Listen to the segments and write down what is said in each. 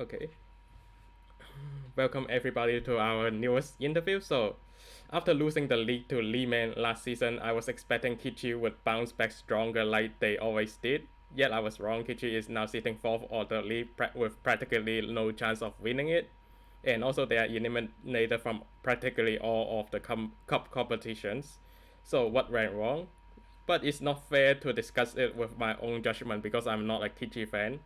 Okay. Welcome everybody to our newest interview. So, after losing the league to Lehman last season, I was expecting Kitchee would bounce back stronger like they always did. Yet I was wrong. Kitchee is now sitting fourth on the league with practically no chance of winning it. And also they are eliminated from practically all of the cup competitions. So what went wrong? But it's not fair to discuss it with my own judgment because I'm not a Kitchee fan.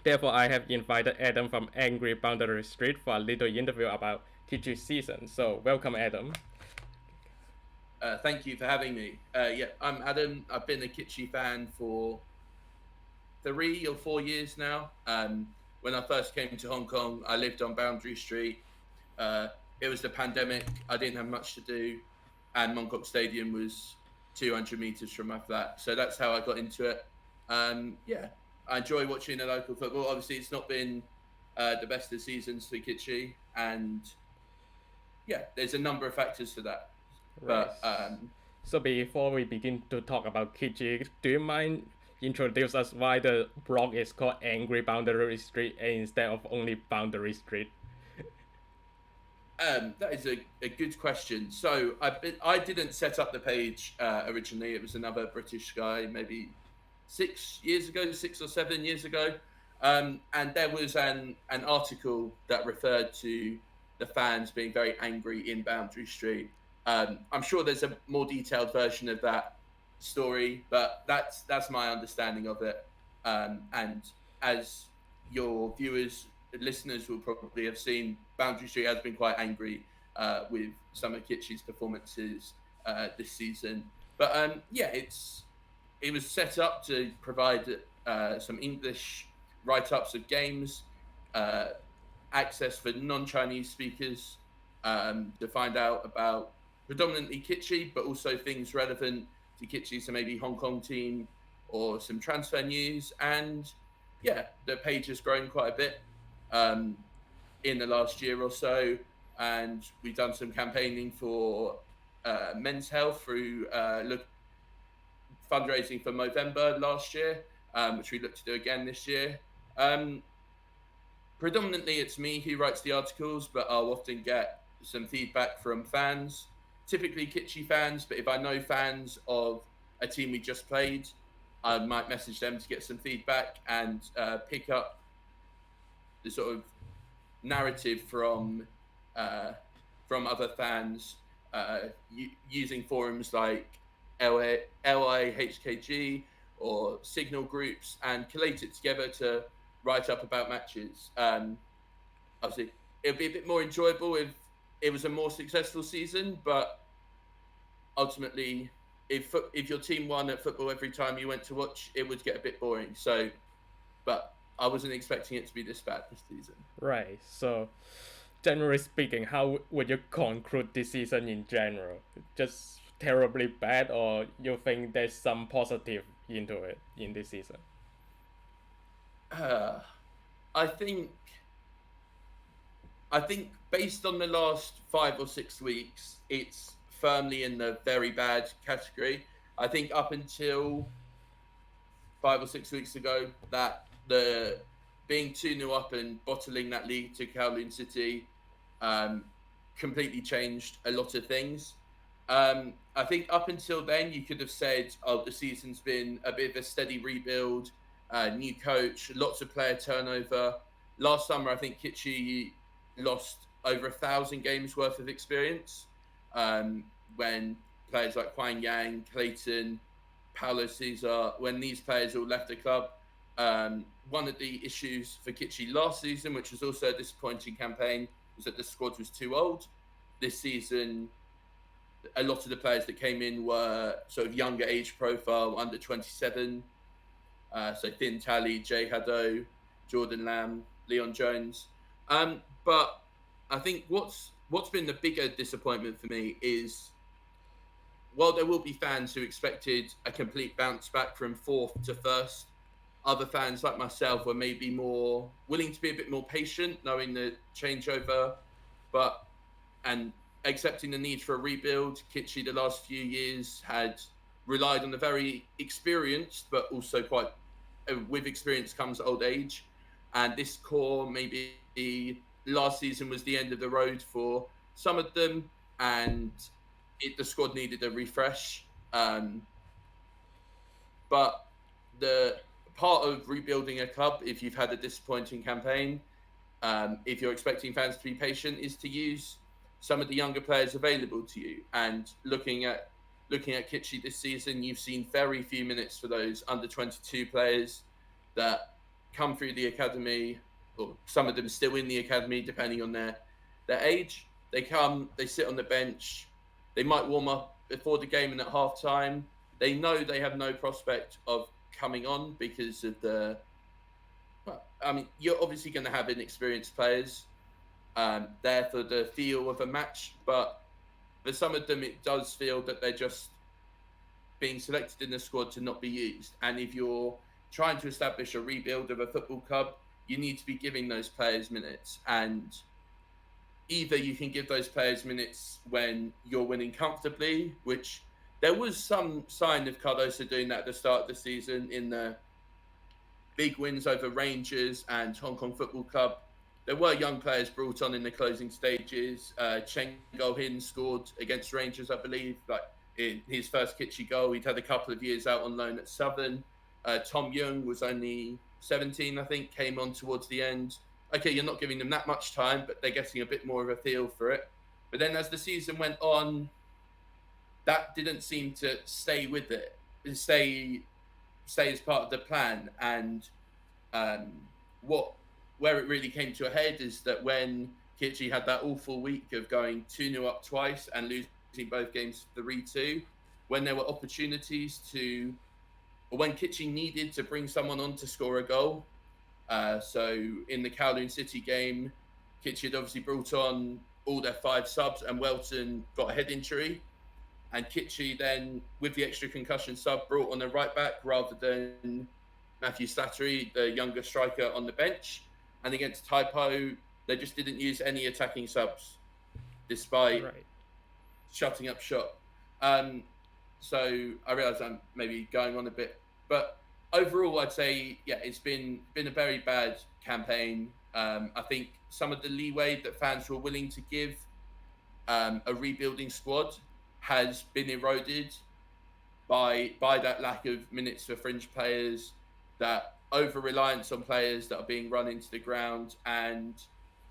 Therefore, I have invited Adam from Angry Boundary Street for a little interview about Kitchee's season. So, welcome, Adam. Thank you for having me. Yeah, I'm Adam. I've been a Kitchee fan for 3 or 4 years now. When I first came to Hong Kong, I lived on Boundary Street. Uh, it was the pandemic. I didn't have much to do, and Mongkok Stadium was 200 meters from my flat. So that's how I got into it. Yeah, I enjoy watching the local football. Obviously, it's not been the best of seasons for Kitchee, and yeah, there's a number of factors for that. Right. But So, before we begin to talk about Kitchee, do you mind introduce us why the blog is called Angry Boundary Street instead of only Boundary Street? That is a good question. So I didn't set up the page originally. It was another British guy, maybe 6 years ago, 6 or 7 years ago, and there was an article that referred to the fans being very angry in Boundary Street. I'm sure there's a more detailed version of that story, but that's my understanding of it. And as your viewers, listeners will probably have seen, Boundary Street has been quite angry with some of Kitchee's performances this season. But yeah, it was set up to provide some English write-ups of games, uh, access for non-Chinese speakers to find out about predominantly Kitchee, but also things relevant to Kitchee, so maybe Hong Kong team or some transfer news. And yeah, the page has grown quite a bit um, in the last year or so, and we've done some campaigning for men's health through fundraising for Movember last year, which we look to do again this year. Um, Predominantly, it's me who writes the articles, but I'll often get some feedback from fans, typically Kitchee fans. But if I know fans of a team we just played, I might message them to get some feedback and pick up the sort of narrative uh, from other fans using forums like LIHKG or Signal groups and collate it together to write up about matches. Obviously, it'd be a bit more enjoyable if it was a more successful season, but ultimately, if your team won at football every time you went to watch, it would get a bit boring. So, but I wasn't expecting it to be this bad this season. Right. So, generally speaking, how would you conclude this season in general? Just terribly bad, or you think there's some positive into it in this season? Uh, I think I think based on the last 5 or 6 weeks, it's firmly in the very bad category. I think up until 5 or 6 weeks ago, that the being 2-0 up and bottling that lead to Kowloon City um, completely changed a lot of things. I think up until then, you could have said, "Oh, the season's been a bit of a steady rebuild, new coach, lots of player turnover." Last summer, I think Kitchee lost over 1,000 games worth of experience when players like Huang Yang, Clayton, Paulo Cesar, when these players all left the club. One of the issues for Kitchee last season, which was also a disappointing campaign, was that the squad was too old. This season, a lot of the players that came in were sort of younger age profile, under 27. So Thin Tally, Jay Haddo, Jordan Lamb, Leon Jones. But I think what's been the bigger disappointment for me is, while there will be fans who expected a complete bounce back from fourth to first, other fans like myself were maybe more willing to be a bit more patient, knowing the changeover, but and accepting the need for a rebuild. Kitchee the last few years had relied on the very experienced, but also quite with experience comes old age, and this core maybe last season was the end of the road for some of them, and the squad needed a refresh. But the part of rebuilding a club, if you've had a disappointing campaign, if you're expecting fans to be patient, is to use some of the younger players available to you. And looking at Kitchee this season, you've seen very few minutes for those under 22 players that come through the academy, or some of them still in the academy, depending on their age. They come, they sit on the bench, they might warm up before the game and at half time. They know they have no prospect of coming on because of the. Well, I mean, you're obviously going to have inexperienced players there for the feel of a match, but for some of them, it does feel that they're just being selected in the squad to not be used. And if you're trying to establish a rebuild of a football club, you need to be giving those players minutes. And either you can give those players minutes when you're winning comfortably, which there was some sign of Cardoso doing that at the start of the season in the big wins over Rangers and Hong Kong Football Club. There were young players brought on in the closing stages. Chen Go-hin scored against Rangers, I believe, like in his first Kitchee goal. He'd had a couple of years out on loan at Southern. Tom Young was only 17, I think, came on towards the end. Okay, you're not giving them that much time, but they're getting a bit more of a feel for it. But then as the season went on, that didn't seem to stay with it, stay as part of the plan. And what where it really came to a head is that when Kitchee had that awful week of going 2-0 up twice and losing both games 3-2, when there were opportunities to, or when Kitchee needed to bring someone on to score a goal. So in the Kowloon City game, Kitchee had obviously brought on all their 5 subs, and Welton got a head injury. And Kitchee then, with the extra concussion sub, brought on a right back rather than Matthew Slattery, the younger striker, on the bench. And against Taipo, they just didn't use any attacking subs, despite shutting up shop. So I realise I'm maybe going on a bit, but overall, I'd say, yeah, it's been a very bad campaign. I think some of the leeway that fans were willing to give a rebuilding squad has been eroded by that lack of minutes for fringe players, that over reliance on players that are being run into the ground, and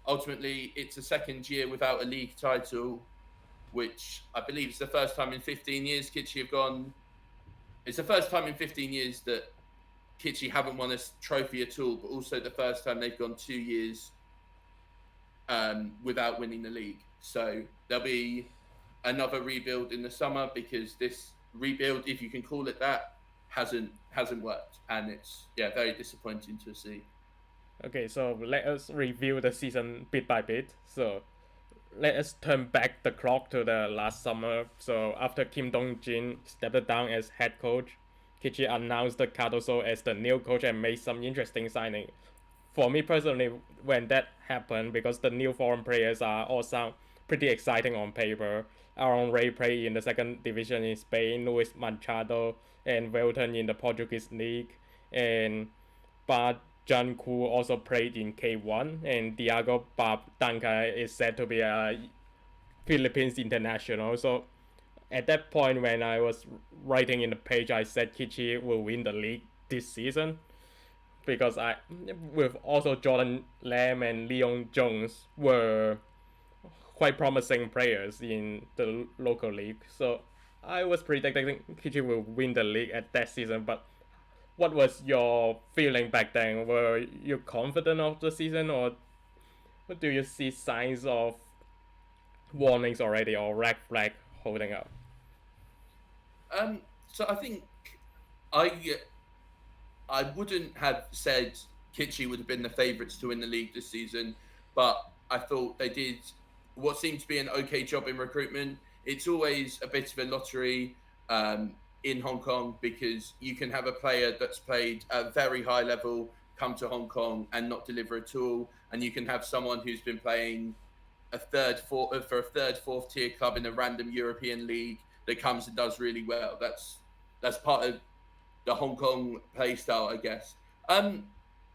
ultimately it's a second year without a league title, which I believe is the first time in 15 years Kitchee have gone. It's the first time in 15 years that Kitchee haven't won a trophy at all, but also the first time they've gone 2 years without winning the league. So there'll be another rebuild in the summer, because this rebuild, if you can call it that, hasn't worked, and it's very disappointing to see. Okay, so let us review the season bit by bit. So let us turn back the clock to the last summer. So after Kim Dong-jin stepped down as head coach, Kitchee announced Cardoso as the new coach and made some interesting signing. For me personally, when that happened, because the new foreign players are all sound pretty exciting on paper. Aaron Ray played in the second division in Spain, Luis Machado and Welton in the Portuguese league, and Ba Junku also played in K1, and Diago Danka is said to be a Philippines international. So at that point, when I was writing in the page, I said Kitchee will win the league this season, because with also Jordan Lam and Leon Jones were quite promising players in the local league. So I was predicting Kitchee will win the league at that season. But what was your feeling back then? Were you confident of the season, or do you see signs of warnings already, or red flag holding up? So I think I I wouldn't have said Kitchee would have been the favourites to win the league this season, but I thought they did what seemed to be an okay job in recruitment. It's always a bit of a lottery in Hong Kong, because you can have a player that's played at a very high level come to Hong Kong and not deliver at all, and you can have someone who's been playing for a third, fourth tier club in a random European league that comes and does really well. That's part of the Hong Kong play style, I guess.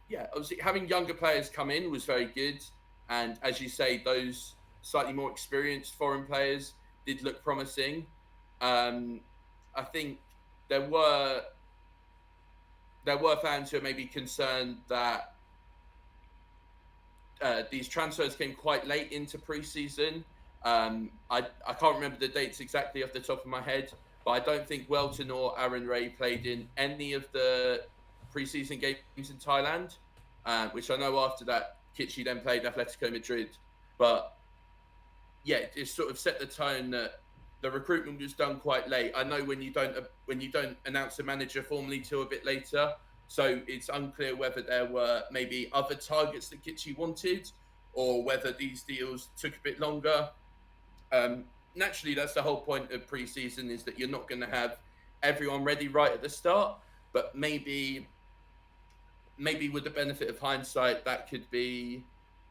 yeah, obviously having younger players come in was very good, and as you say, those slightly more experienced foreign players did look promising. Um, I think there were there were fans who are maybe concerned that these transfers came quite late into preseason. I can't remember the dates exactly off the top of my head, but I don't think Welton or Aaron Ray played in any of the preseason games in Thailand, which I know after that Kitchee then played Atletico Madrid. But yeah, it sort of set the tone that the recruitment was done quite late. I know when you don't announce a manager formally till a bit later, so it's unclear whether there were maybe other targets that Kitchee wanted, or whether these deals took a bit longer. Naturally, that's the whole point of preseason, is that you're not going to have everyone ready right at the start, but maybe with the benefit of hindsight, that could be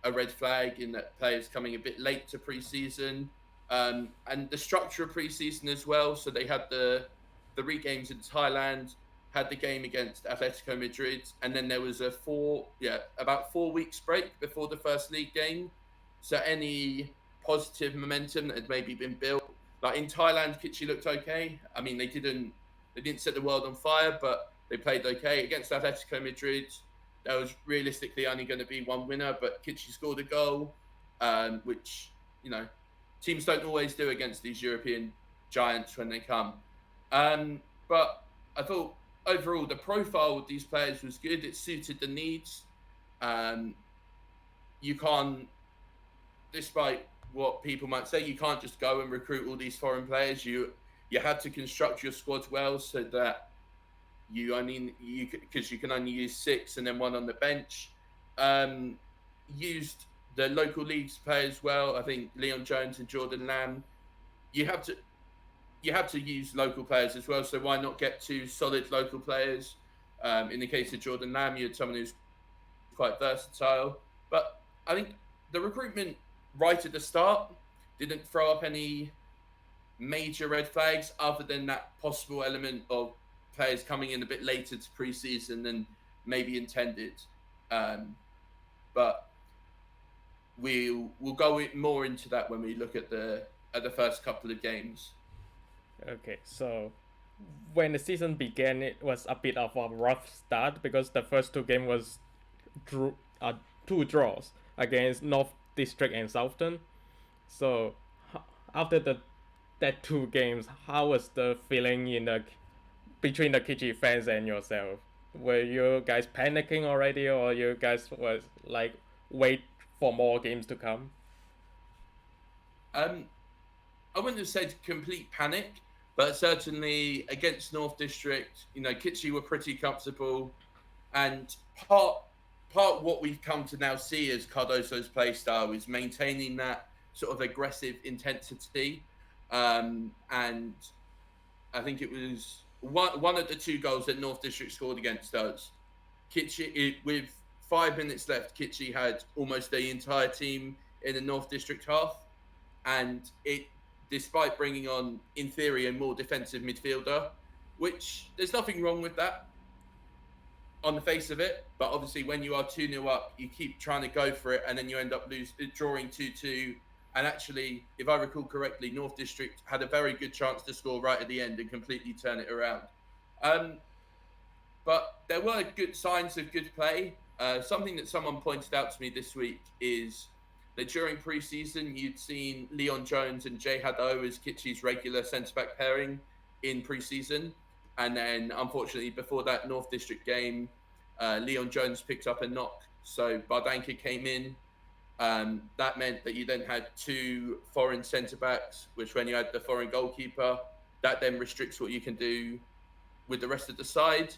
a red flag in that players coming a bit late to preseason, and the structure of preseason as well. So they had the re games in Thailand, had the game against Atletico Madrid, and then there was about 4 weeks break before the first league game. So any positive momentum that had maybe been built, like in Thailand, Kitchee looked okay. I mean, they didn't set the world on fire, but they played okay against Atletico Madrid. There was realistically only going to be one winner, but Kitchee scored a goal, which you know teams don't always do against these European giants when they come. But I thought overall the profile of these players was good. It suited the needs. Um, you can't, despite what people might say, you can't just go and recruit all these foreign players. You had to construct your squad well so that because you can only use six and then one on the bench. Um, Used the local leagues players well. I think Leon Jones and Jordan Lamb. You have to you have to use local players as well. So why not get two solid local players? In the case of Jordan Lamb, you had someone who's quite versatile. But I think the recruitment right at the start didn't throw up any major red flags other than that possible element of players coming in a bit later to preseason than maybe intended. Um, but we'll go more into that when we look at the first couple of games. Okay, so when the season began, it was a bit of a rough start because the first two games was drew, two draws against North District and Southern. So after that two games, how was the feeling in the between the Kitchee fans and yourself? Were you guys panicking already, or you guys was like wait for more games to come? Um, I wouldn't have said complete panic, but certainly against North District, Kitchee were pretty comfortable, and part what we've come to now see as Cardoso's play style is maintaining that sort of aggressive intensity. And I think it was one of the two goals that North District scored against us. With 5 minutes left, Kitchee had almost the entire team in the North District half, and despite bringing on, in theory, a more defensive midfielder, which there's nothing wrong with that on the face of it. But obviously, when you are 2-0 up, you keep trying to go for it, and then you end up drawing 2-2. And actually, if I recall correctly, North District had a very good chance to score right at the end and completely turn it around. But there were good signs of good play. Something that someone pointed out to me this week is that during pre-season, you'd seen Leon Jones and Jay Haddo as Kitchee's regular centre-back pairing in pre-season. And then, unfortunately, before that North District game, Leon Jones picked up a knock. So Bardanka came in. That meant that you then had two foreign centre-backs, which when you had the foreign goalkeeper, that then restricts what you can do with the rest of the side.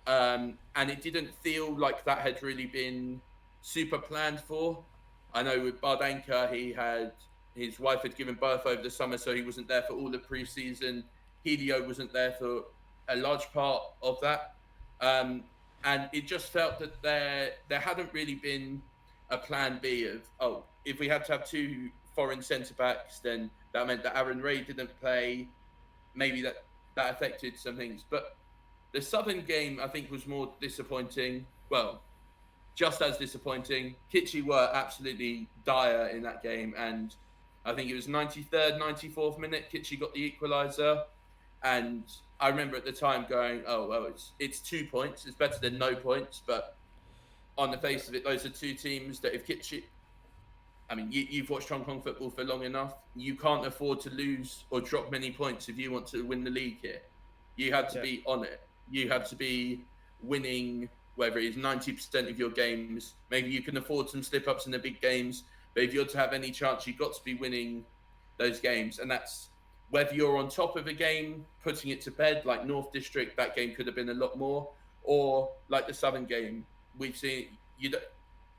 And it didn't feel like that had really been super planned for. I know with Bardanka, his wife had given birth over the summer, so he wasn't there for all the pre-season. Helio wasn't there for a large part of that. And it just felt that there hadn't really been a plan B of, if we had to have two foreign centre-backs, then that meant that Aaron Ray didn't play. Maybe that affected some things. But the Southern game, I think, was more disappointing. Well, just as disappointing. Kitchee were absolutely dire in that game, and I think it was 93rd, 94th minute. Kitchee got the equaliser, and I remember at the time going, "Oh well, it's 2 points. It's better than no points." But on the face of it, those are two teams that if Kitchee, I mean, you've watched Hong Kong football for long enough. You can't afford to lose or drop many points if you want to win the league here. You have to Yeah. be on it. You have to be winning, whether it's 90% of your games. Maybe you can afford some slip ups in the big games, but if you're to have any chance, you've got to be winning those games. And that's whether you're on top of a game, putting it to bed, like North District, that game could have been a lot more, or like the Southern game, we've seen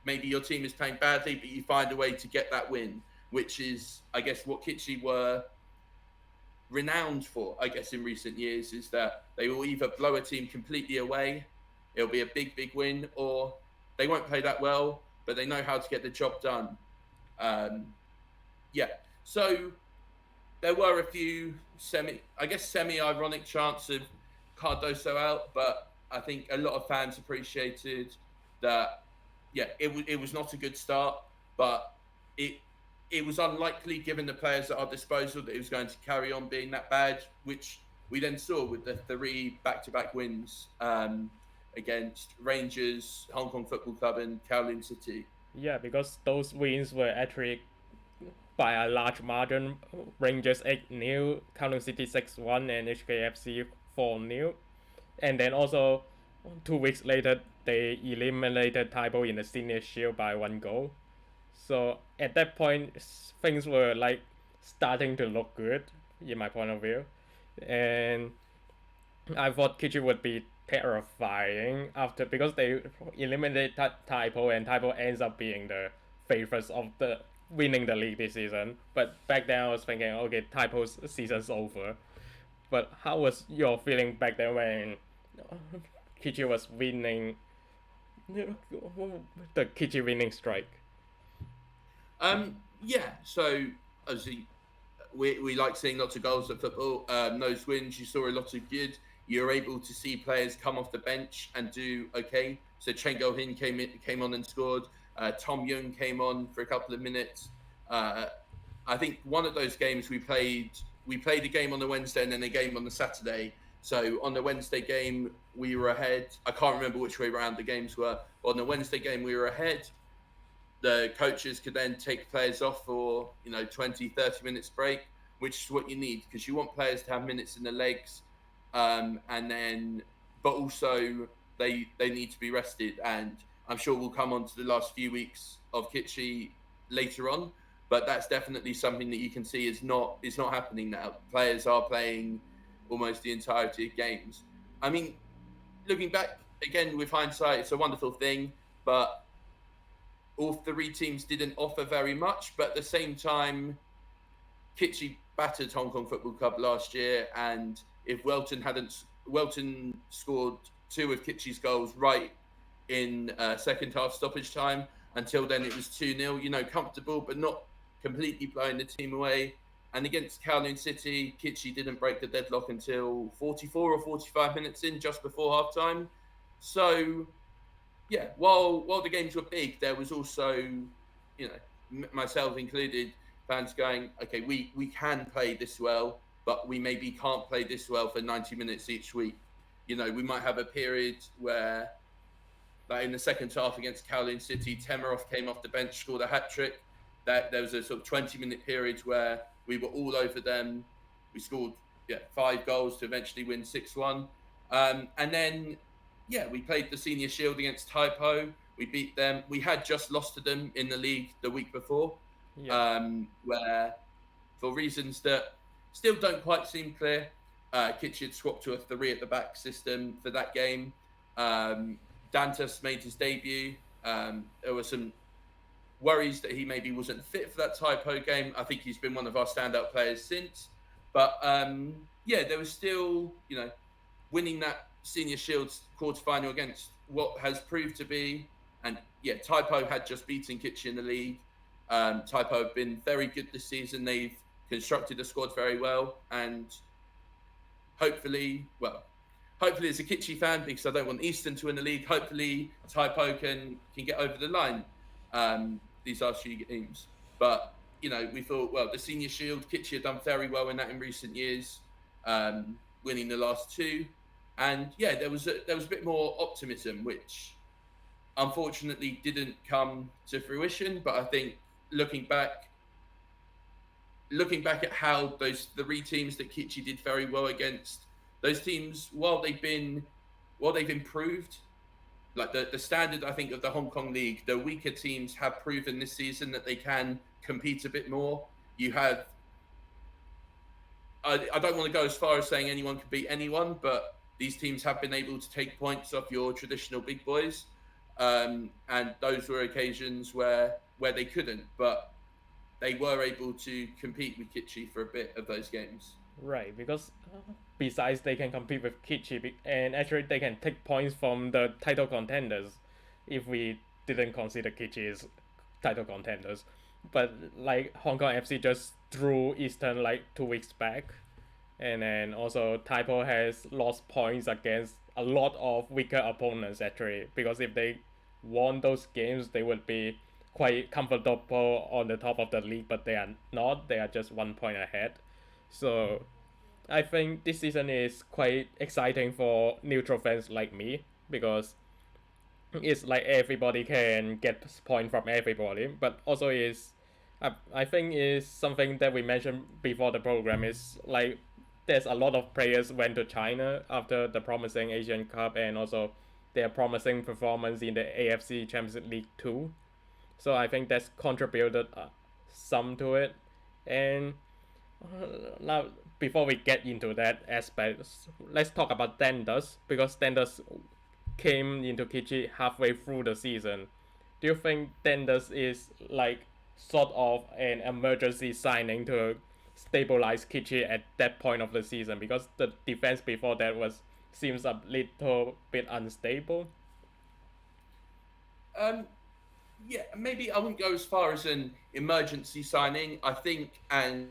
maybe your team is playing badly, but you find a way to get that win, which is, I guess, what Kitchee were renowned for, I guess, in recent years, is that they will either blow a team completely away, it'll be a big, big win, or they won't play that well, but they know how to get the job done. Um, yeah. So there were a few semi-ironic chants of Cardoso out, but I think a lot of fans appreciated that. Yeah, it was not a good start, but it it was unlikely given the players at our disposal that it was going to carry on being that bad, which we then saw with the three back-to-back wins against Rangers, Hong Kong Football Club, and Kowloon City. Yeah, because those wins were actually by a large margin. Rangers 8-0, Kowloon City 6-1, and HKFC 4-0. And then also 2 weeks later, they eliminated Taibo in the Senior Shield by 1 goal. So at that point, things were like starting to look good, in my point of view. And I thought Kitchee would be terrifying after, because they eliminated Taipo, and Taipo ends up being the favorites of the winning the league this season. But back then I was thinking, okay, Taipo's season's over. But how was your feeling back then when Kitchee was winning the Kitchee winning strike? Yeah, so obviously we like seeing lots of goals at football. Those wins, you saw a lot of good. You're able to see players come off the bench and do okay. So Chen Go-hin came on and scored. Tom Young came on for a couple of minutes. I think one of those games we played a game on the Wednesday and then a game on the Saturday. So on the Wednesday game we were ahead. I can't remember which way around the games were. But on the Wednesday game we were ahead. The coaches could then take players off for 20, 30 minutes break, which is what you need, because you want players to have minutes in the legs, and then but also they need to be rested. And I'm sure we'll come on to the last few weeks of Kitchee later on, but that's definitely something that you can see is not happening now. Players are playing almost the entirety of games. I mean, looking back again with hindsight, it's a wonderful thing, but all three teams didn't offer very much. But at the same time, Kitchee battered Hong Kong Football Club last year, and if Welton scored two of Kitchee's goals right in second half stoppage time. Until then, it was 2-0. Comfortable, but not completely blowing the team away. And against Kowloon City, Kitchee didn't break the deadlock until 44 or 45 minutes in, just before half time. So yeah, while the games were big, there was also, myself included, fans going, okay, we can play this well, but we maybe can't play this well for 90 minutes each week. We might have a period where, like in the second half against Kowloon City, Temeroff came off the bench, scored a hat-trick. That there was a sort of 20-minute period where we were all over them. We scored 5 goals to eventually win 6-1. And then we played the Senior Shield against Taipo. We beat them. We had just lost to them in the league the week before, where, for reasons that still don't quite seem clear, Kitchee had swapped to a 3 at the back system for that game. Dantas made his debut. There were some worries that he maybe wasn't fit for that Taipo game. I think he's been one of our standout players since. But there was still, winning that Senior Shields quarterfinal against what has proved to be, and Taipo had just beaten Kitchee in the league. Taipo have been very good this season. They've constructed the squad very well, and hopefully, hopefully as a Kitchee fan, because I don't want Eastern to win the league, hopefully Taipo can get over the line these last few games. But we thought, well, the Senior Shield, Kitchee had done very well in that in recent years, winning the last two, and yeah, there was a bit more optimism, which unfortunately didn't come to fruition. But I think looking back, looking back at how those three teams that Kitchee did very well against, those teams, while they've improved, like the standard, I think, of the Hong Kong League, the weaker teams have proven this season that they can compete a bit more. You have, I don't want to go as far as saying anyone can beat anyone, but these teams have been able to take points off your traditional big boys, and those were occasions where they couldn't, but they were able to compete with Kitchee for a bit of those games. Right, because besides they can compete with Kitchee, and actually they can take points from the title contenders, if we didn't consider Kitchee as title contenders. But like Hong Kong FC just drew Eastern like 2 weeks back, and then also Taipo has lost points against a lot of weaker opponents actually, because if they won those games they would be quite comfortable on the top of the league, but they are not. They are just 1 point ahead. So I think this season is quite exciting for neutral fans like me, because it's like everybody can get point from everybody, but also is I think is something that we mentioned before the program is like there's a lot of players went to China after the promising Asian Cup and also their promising performance in the AFC Champions League too. So I think that's contributed some to it. And now, before we get into that aspect, let's talk about Dandas, because Dandas came into Kitchee halfway through the season. Do you think Dandas is like sort of an emergency signing to stabilize Kitchee at that point of the season? Because the defense before that was seems a little bit unstable. Um, yeah, maybe I wouldn't go as far as an emergency signing. I think, and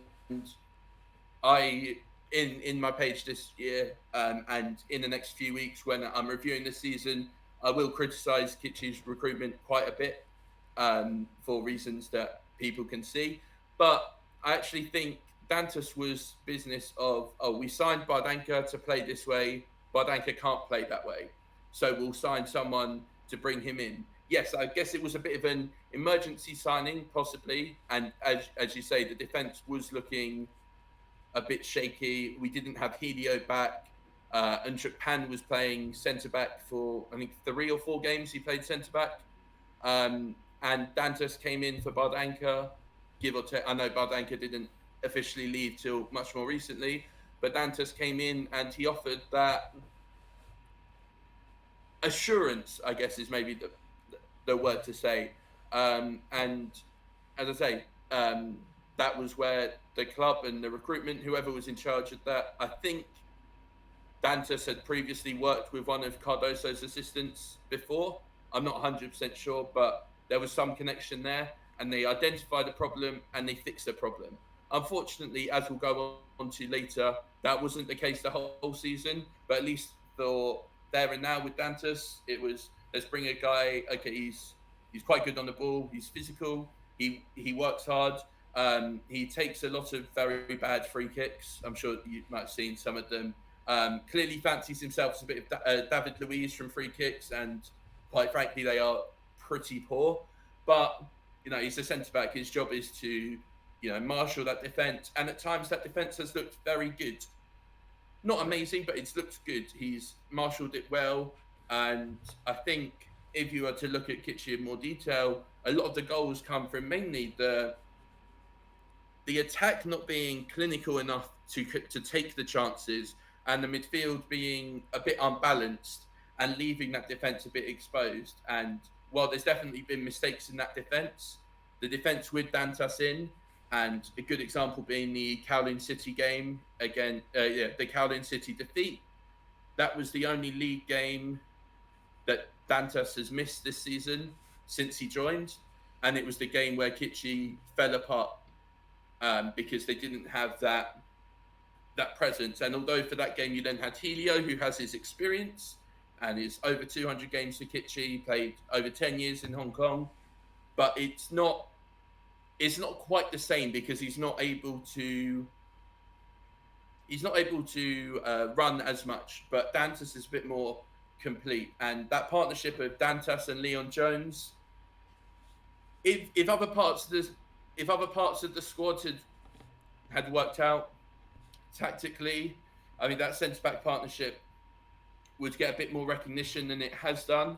I in my page this year, and in the next few weeks when I'm reviewing the season, I will criticise Kitchee's recruitment quite a bit, for reasons that people can see. But I actually think Dantas was business of, oh, we signed Bardanka to play this way. Bardanka can't play that way, so we'll sign someone to bring him in. Yes, I guess it was a bit of an emergency signing, possibly. And as you say, the defense was looking a bit shaky. We didn't have Helio back. Unchuk Pan was playing centre back for, I think, 3 or 4 games he played centre back. And Dantas came in for Bardanka, give or take. I know Bardanka didn't officially leave till much more recently, but Dantas came in and he offered that assurance, I guess is maybe the word to say. And as I say, that was where the club and the recruitment, whoever was in charge of that, I think Dantas had previously worked with one of Cardoso's assistants before. I'm not 100% sure, but there was some connection there, and they identified the problem and they fixed the problem. Unfortunately, as we'll go on to later, that wasn't the case the whole season, but at least for there and now with Dantas, it was, let's bring a guy. Okay, he's quite good on the ball. He's physical. He works hard. He takes a lot of very bad free kicks. I'm sure you might have seen some of them. Clearly fancies himself as a bit of David Luiz from free kicks, and quite frankly, they are pretty poor. But he's a centre back. His job is to marshal that defence, and at times that defence has looked very good. Not amazing, but it's looked good. He's marshalled it well, and I think if you were to look at Kitchee in more detail, a lot of the goals come from mainly the attack not being clinical enough to take the chances, and the midfield being a bit unbalanced and leaving that defence a bit exposed. And while there's definitely been mistakes in that defence, the defence with Dantas in, and a good example being the Kowloon City game again, the Kowloon City defeat. That was the only league game that Dantas has missed this season since he joined, and it was the game where Kitchee fell apart, because they didn't have that that presence. And although for that game you then had Helio, who has his experience and is over 200 games for Kitchee, played over 10 years in Hong Kong, but it's not quite the same because he's not able to run as much. But Dantas is a bit more complete, and that partnership of Dantas and Leon Jones, if other parts of the squad had worked out tactically, I mean that centre back partnership would get a bit more recognition than it has done.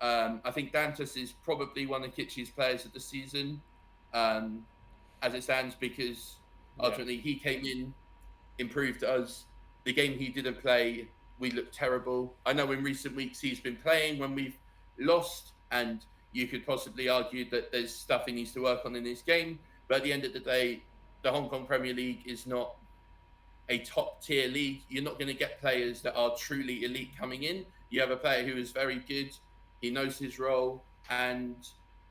I think Dantas is probably one of Kitchee's players of the season, um, as it stands, because Yeah. ultimately he came in, improved us. The game he didn't play, we looked terrible. I know in recent weeks he's been playing when we've lost, and you could possibly argue that there's stuff he needs to work on in his game. But at the end of the day, the Hong Kong Premier League is not a top tier league. You're not going to get players that are truly elite coming in. You have a player who is very good. He knows his role, and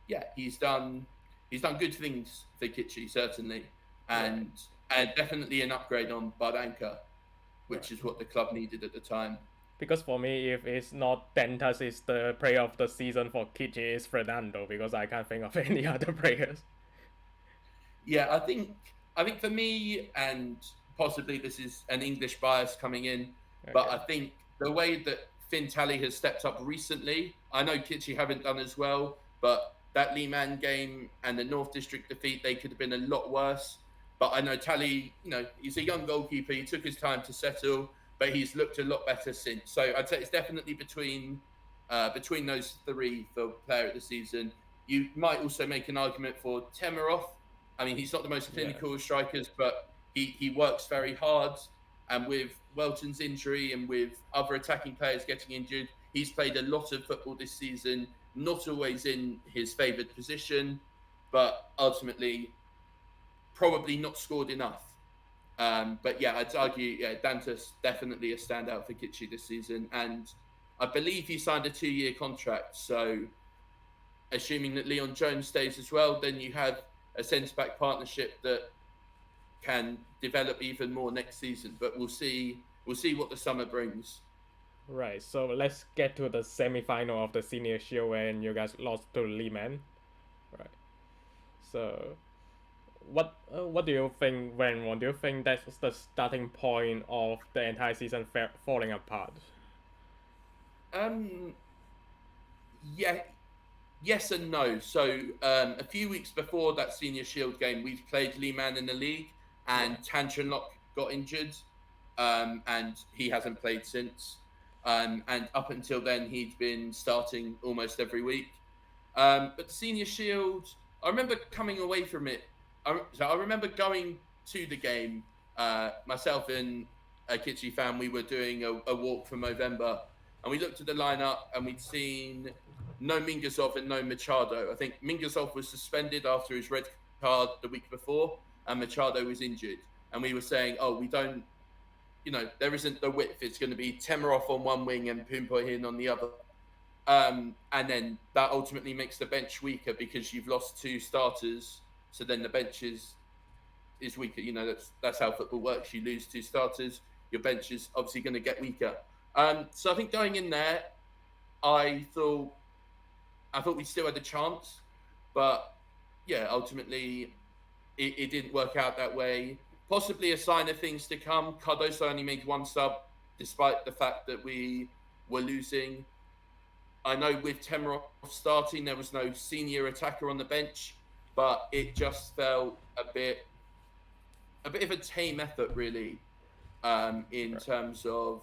yeah, he's done good things for Kitchee certainly, Right. and definitely an upgrade on Bardanka, Right. which is what the club needed at the time. Because for me, if it's not Dentas is the player of the season for Kitchee, it's Fernando because I can't think of any other players. Yeah, I think for me, and possibly this is an English bias coming in, but Okay. I think the way that Finn Tally has stepped up recently, I know Kitchee haven't done as well, but that Lehman game and the North District defeat, they could have been a lot worse. But I know Tally, he's a young goalkeeper. He took his time to settle, but he's looked a lot better since. So I'd say it's definitely between those three for player of the season. You might also make an argument for Temeroff. I mean, he's not the most Yeah. clinical of strikers, but he works very hard. And with Welton's injury and with other attacking players getting injured, he's played a lot of football this season, not always in his favoured position, but ultimately probably not scored enough. But yeah, I'd argue, yeah, Dantas definitely a standout for Kitchee this season. And I believe he signed a 2-year contract. So assuming that Leon Jones stays as well, then you have a centre back partnership that can develop even more next season. But we'll see. We'll see what the summer brings. Right. So let's get to the semi-final of the Senior Shield when you guys lost to Lehman. Right. So what do you think, when what do you think that's the starting point of the entire season falling apart? Um, yeah, yes and no. So a few weeks before that Senior Shield game, we played Lehman in the league, Yeah. and Tantranlock got injured, and he hasn't played since. And up until then, he'd been starting almost every week. But the Senior Shield, I remember coming away from it. So I remember going to the game. Myself and a Kitchee fan, we were doing a walk for Movember, and we looked at the lineup, and we'd seen no Mingasov and no Machado. I think Mingasov was suspended after his red card the week before, and Machado was injured. And we were saying, oh, we don't, there isn't the width. It's going to be Temeroff on one wing and Pumpohin on the other. And then that ultimately makes the bench weaker because you've lost two starters. So then the bench is weaker. That's how football works. You lose two starters, your bench is obviously going to get weaker. So I think going in there, I thought we still had a chance, but yeah, ultimately it didn't work out that way. Possibly a sign of things to come. Cardoso only made one sub, despite the fact that we were losing. I know with Temeroff starting, there was no senior attacker on the bench, but it just felt a bit of a tame effort, really, in Right. terms of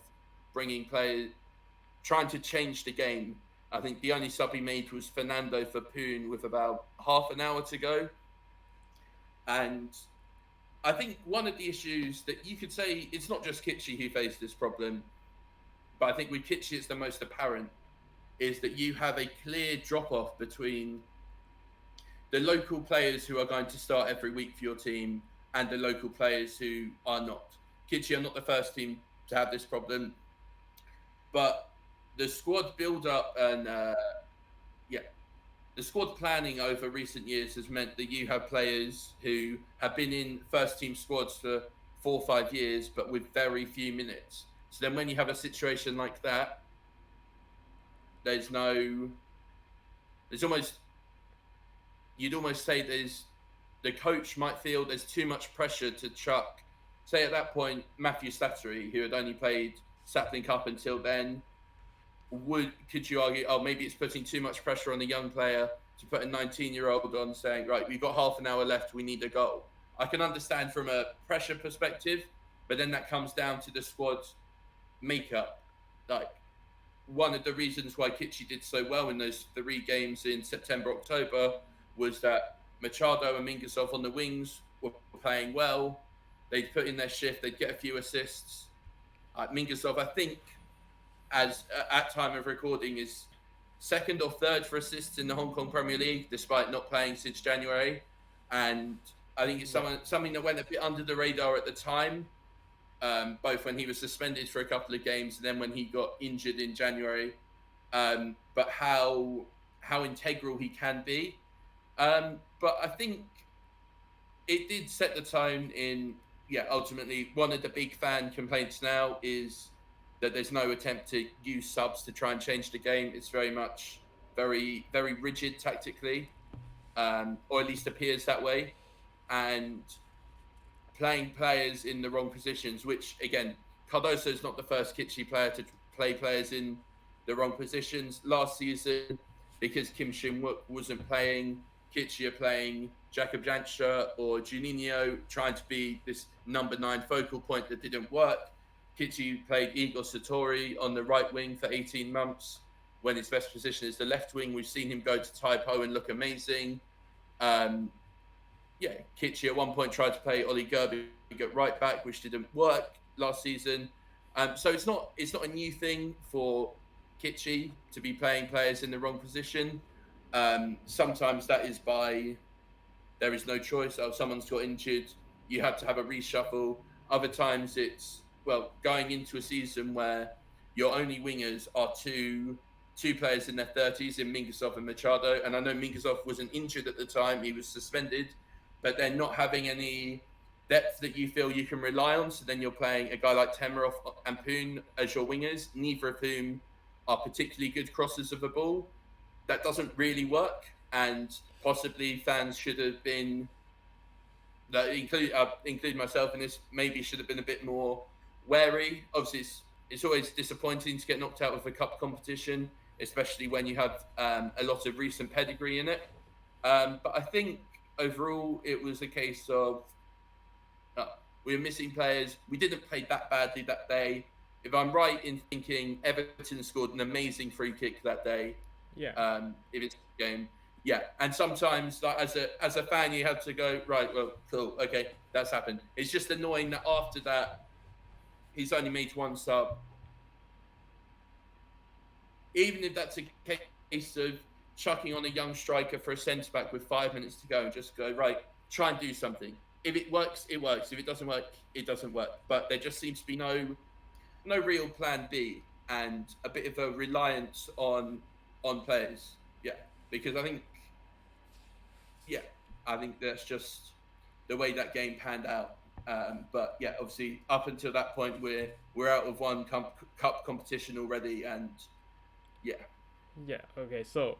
bringing players, trying to change the game. I think the only sub he made was Fernando for Poon with about half an hour to go. And I think one of the issues that you could say, it's not just Kitchee who faced this problem, but I think with Kitchee it's the most apparent, is that you have a clear drop off between the local players who are going to start every week for your team and the local players who are not. Kitchee are not the first team to have this problem, but the squad build up and yeah, the squad planning over recent years has meant that you have players who have been in first team squads for 4 or 5 years, but with very few minutes. So then when you have a situation like that, there's no, there's almost, you'd almost say there's, the coach might feel there's too much pressure to chuck. Say at that point, Matthew Slattery, who had only played Sapling Cup until then, could you argue, oh, maybe it's putting too much pressure on a young player to put a 19-year-old on, saying, right, we've got half an hour left, we need a goal. I can understand from a pressure perspective, but then that comes down to the squad makeup. Like, one of the reasons why Kitchee did so well in those 3 games in September, October was that Machado and Mingasov on the wings were playing well. They'd put in their shift, they'd get a few assists. Mingasov, I think, as at time of recording, is second or third for assists in the Hong Kong Premier League, despite not playing since January. And I think it's something that went a bit under the radar at the time, both when he was suspended for a couple of games and then when he got injured in January. But how integral he can be. But I think it did set the tone in, ultimately, one of the big fan complaints now is that there's no attempt to use subs to try and change the game. It's very much very, very rigid tactically, or at least appears that way. And playing players in the wrong positions, which, again, Cardoso is not the first Kitchee player to play players in the wrong positions. Last season, because Kim Shin-wook wasn't playing, Kitchee are playing Jakob Janstra or Juninho, trying to be this number 9 focal point that didn't work. Kitchee played Igor Satori on the right wing for 18 months when his best position is the left wing. We've seen him go to Taipo and look amazing. Kitchee at one point tried to play Ollie Gerby at right back, which didn't work last season. So it's not a new thing for Kitchee to be playing players in the wrong position. Sometimes that is by there is no choice. Oh, someone's got injured, you have to have a reshuffle. Other times it's, going into a season where your only wingers are two players in their 30s in Mingasov and Machado. And I know Mingasov wasn't injured at the time, he was suspended, but they're not having any depth that you feel you can rely on. So then you're playing a guy like Temerov and Poon as your wingers, neither of whom are particularly good crossers of the ball. That doesn't really work. And possibly fans should have been, include myself in this, maybe should have been a bit more wary. Obviously, it's always disappointing to get knocked out of a cup competition, especially when you have a lot of recent pedigree in it. But I think overall it was a case of we were missing players. We didn't play that badly that day. If I'm right in thinking, Everton scored an amazing free kick that day. Yeah. If it's a game. Yeah, and sometimes, like, as a fan, you have to go, right, well, cool, okay, that's happened. It's just annoying that after that, he's only made one sub. Even if that's a case of chucking on a young striker for a centre-back with 5 minutes to go and just go, right, try and do something. If it works, it works. If it doesn't work, it doesn't work. But there just seems to be no real plan B and a bit of a reliance on players. Yeah, because I think that's just the way that game panned out. But yeah, obviously up until that point, we're out of one cup competition already, and yeah. Yeah. Okay. So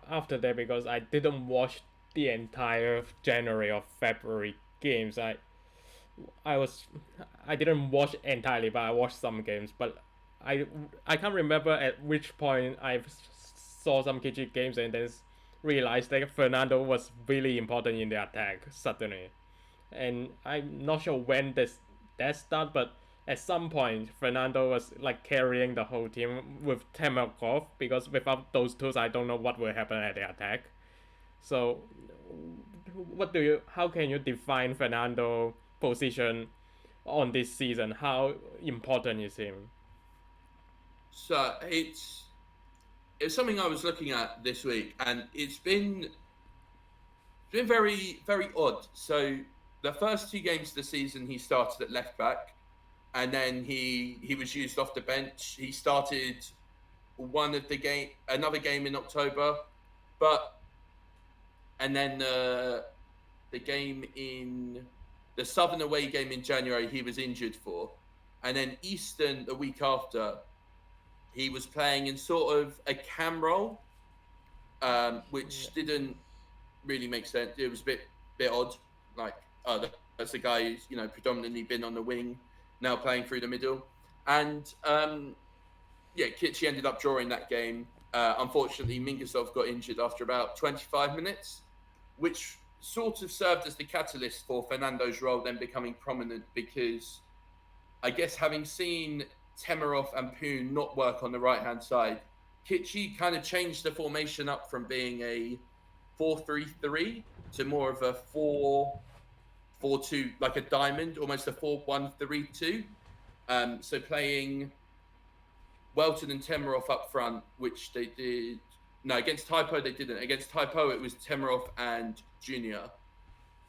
after that, because I didn't watch the entire January or February games, I didn't watch entirely, but I watched some games. But I can't remember at which point I saw some Kitchee games and then realized that Fernando was really important in the attack suddenly. And I'm not sure when that started, but at some point Fernando was like carrying the whole team with Temelkov, because without those two I don't know what will happen at the attack. So how can you define Fernando position on this season? How important is him? So it's something I was looking at this week, and it's been very, very odd. So the first 2 games of the season, he started at left back, and then he was used off the bench. He started another game in October, and then the game in The Southern away game in January, he was injured for. And then Eastern the week after, he was playing in sort of a cam role, Yeah. which didn't really make sense. It was a bit odd. Like, oh, that's a guy who's predominantly been on the wing, now playing through the middle. And yeah, Kitchee ended up drawing that game. Unfortunately, Mingasov got injured after about 25 minutes, which sort of served as the catalyst for Fernando's role then becoming prominent because I guess having seen Temerov and Poon not work on the right hand side, Kitchee kind of changed the formation up from being a 4-3-3 to more of a 4-4-2, like a diamond, almost a 4-1-3-2. So playing Welton and Temerov up front, which they did. No, against Typo they didn't. Against Typo it was Temerov and Junior,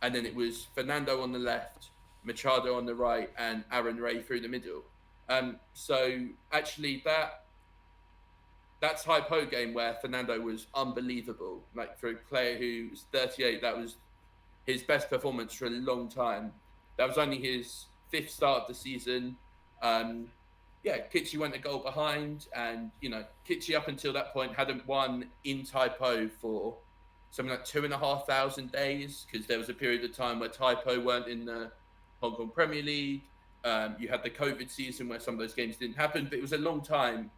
and then it was Fernando on the left, Machado on the right, and Aaron Ray through the middle. So actually that Typo game where Fernando was unbelievable, like for a player who's 38, that was his best performance for a long time. That was only his fifth start of the season. Um, yeah, Kitchee went a goal behind, and Kitchee up until that point hadn't won in Taipo for something like 2,500 days because there was a period of time where Taipo weren't in the Hong Kong Premier League. You had the COVID season where some of those games didn't happen, but it was a long time.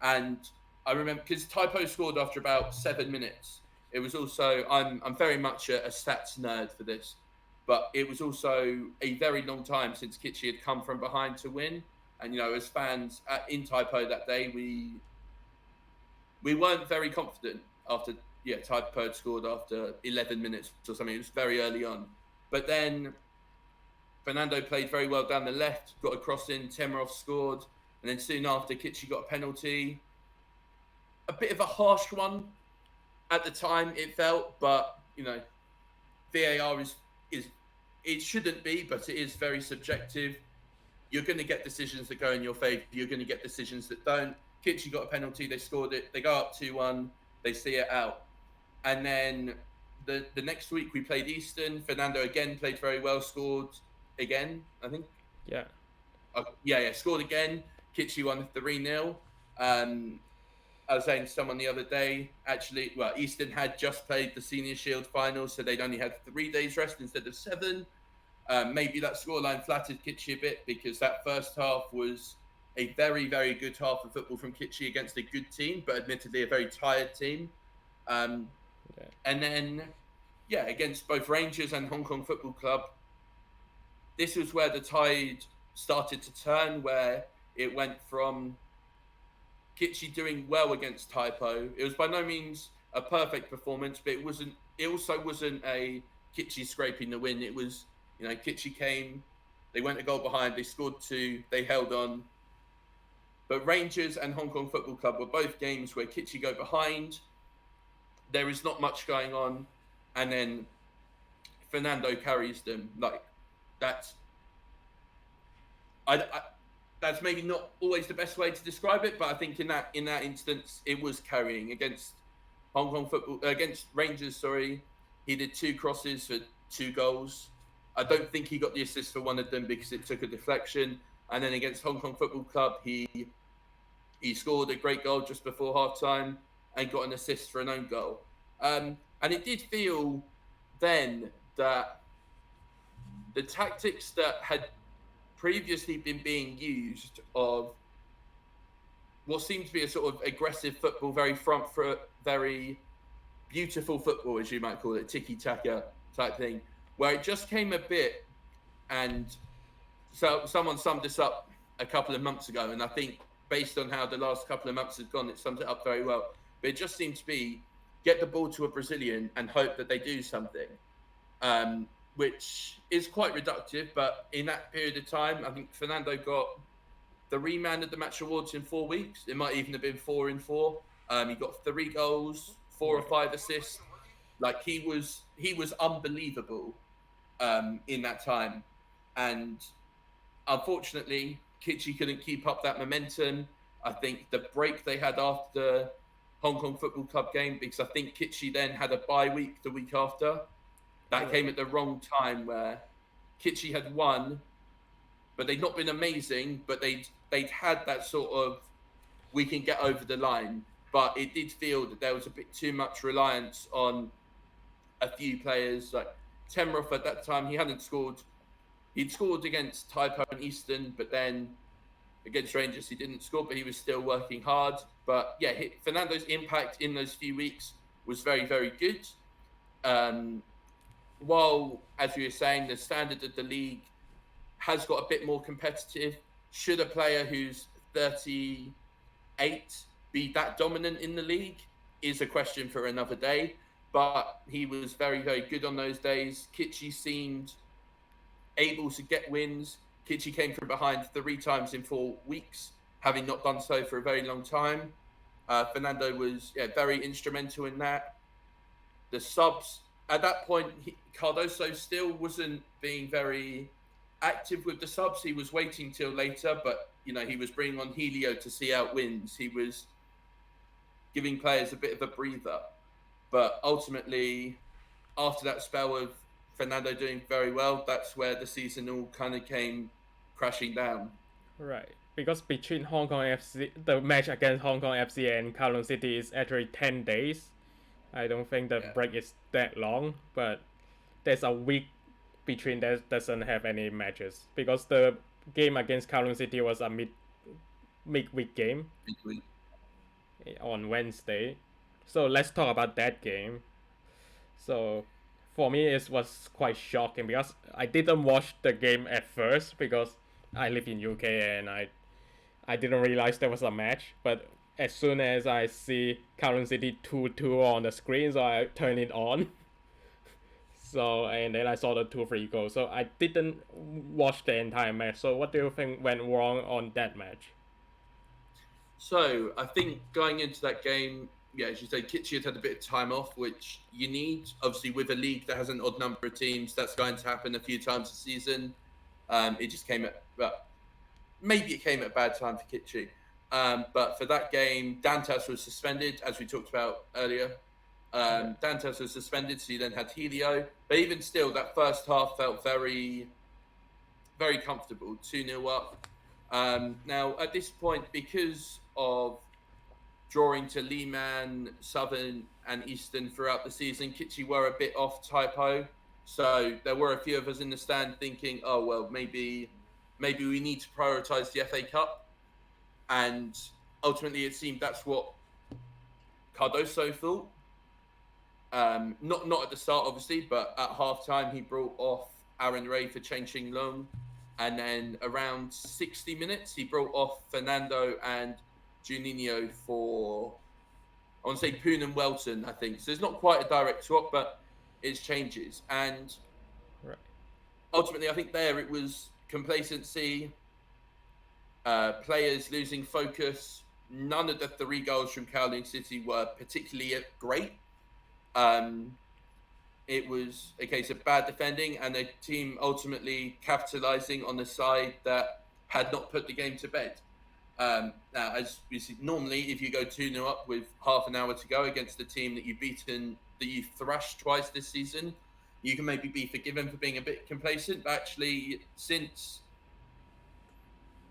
And I remember because Taipo scored after about 7 minutes. It was also I'm very much a stats nerd for this, but it was also a very long time since Kitchee had come from behind to win. And as fans in Taipo that day, we weren't very confident after Taipo had scored after 11 minutes or something. It was very early on, but then Fernando played very well down the left, got a cross in, Temerov scored, and then soon after Kitchee got a penalty, a bit of a harsh one at the time it felt, but VAR is it shouldn't be, but it is very subjective. You're going to get decisions that go in your favour. You're going to get decisions that don't. Kitchee got a penalty. They scored it. They go up 2-1. They see it out. And then the next week we played Eastern. Fernando again played very well. Scored again, I think. Yeah. Yeah. Scored again. Kitchee won 3-0. I was saying to someone the other day, actually, well, Eastern had just played the Senior Shield final, so they'd only had 3 days rest instead of 7. Maybe that scoreline flattered Kitchee a bit because that first half was a very, very good half of football from Kitchee against a good team, but admittedly a very tired team. And then, against both Rangers and Hong Kong Football Club, this was where the tide started to turn, where it went from Kitchee doing well against Taipo. It was by no means a perfect performance, but it also wasn't a Kitchee scraping the win. It was, Kitchee came, they went a goal behind, they scored 2, they held on. But Rangers and Hong Kong Football Club were both games where Kitchee go behind, there is not much going on, and then Fernando carries them. Like, that's that's maybe not always the best way to describe it, but I think in that instance, it was carrying against against Rangers. Sorry, he did 2 crosses for 2 goals. I don't think he got the assist for one of them because it took a deflection. And then against Hong Kong Football Club, he scored a great goal just before half time and got an assist for an own goal. And it did feel then that the tactics that had previously been being used of what seemed to be a sort of aggressive football, very front foot, very beautiful football, as you might call it, tiki-taka type thing, where it just came a bit, and so someone summed this up a couple of months ago, and I think based on how the last couple of months have gone, it sums it up very well. But it just seems to be get the ball to a Brazilian and hope that they do something. Which is quite reductive, but in that period of time, I think Fernando got 3 Man of the Match awards in 4 weeks. It might even have been 4 in 4. He got 3 goals, 4 or 5 assists. Like he was unbelievable in that time, and unfortunately, Kitchee couldn't keep up that momentum. I think the break they had after the Hong Kong Football Club game, because I think Kitchee then had a bye week the week after. That came at the wrong time where Kitchee had won, but they'd not been amazing, but they'd had that sort of we can get over the line. But it did feel that there was a bit too much reliance on a few players. Like Temroff at that time, he hadn't scored. He'd scored against Taipo and Eastern, but then against Rangers he didn't score, but he was still working hard. But yeah, Fernando's impact in those few weeks was very, very good. Um, while, as you were saying, the standard of the league has got a bit more competitive, should a player who's 38 be that dominant in the league is a question for another day. But he was very, very good on those days. Kitchee seemed able to get wins. Kitchee came from behind 3 times in 4 weeks, having not done so for a very long time. Fernando was very instrumental in that. The subs, at that point, Cardoso still wasn't being very active with the subs. He was waiting till later, but he was bringing on Helio to see out wins. He was giving players a bit of a breather. But ultimately, after that spell of Fernando doing very well, that's where the season all kind of came crashing down. Right. Because between Hong Kong FC, the match against Hong Kong FC and Kowloon City is actually 10 days. I don't think the break is that long, but there's a week between that doesn't have any matches because the game against Kowloon City was a midweek game Midweek. on Wednesday. So let's talk about that game. So for me, it was quite shocking because I didn't watch the game at first because I live in UK and I didn't realize there was a match. But as soon as I see Kowloon City 2-2 on the screen, so I turn it on. So and then I saw the 2-3 goals. So I didn't watch the entire match. So what do you think went wrong on that match? So I think going into that game, as you say, Kitchee had a bit of time off, which you need. Obviously, with a league that has an odd number of teams, that's going to happen a few times a season. It just came at, maybe it came at a bad time for Kitchee. But for that game, Dantas was suspended, as we talked about earlier. Dantas was suspended, so you then had Helio. But even still, that first half felt very, very comfortable, 2-0 up. Now, at this point, because of drawing to Lehman, Southern, and Eastern throughout the season, Kitchee were a bit off typo. So there were a few of us in the stand thinking, oh, well, maybe we need to prioritise the FA Cup. And ultimately, it seemed that's what Cardoso thought. Not at the start, obviously, but at half-time, he brought off Aaron Ray for Chen Qing Long. And then around 60 minutes, he brought off Fernando and Juninho for, I want to say, Poon and Welton, I think. So it's not quite a direct swap, but it's changes. And ultimately, I think there it was complacency, players losing focus. None of the 3 goals from Kowloon City were particularly great. It was a case of bad defending and a team ultimately capitalising on the side that had not put the game to bed. Now, as we see, normally, if you go 2-0 up with half an hour to go against a team that you've beaten, that you've thrashed twice this season, you can maybe be forgiven for being a bit complacent. But actually, since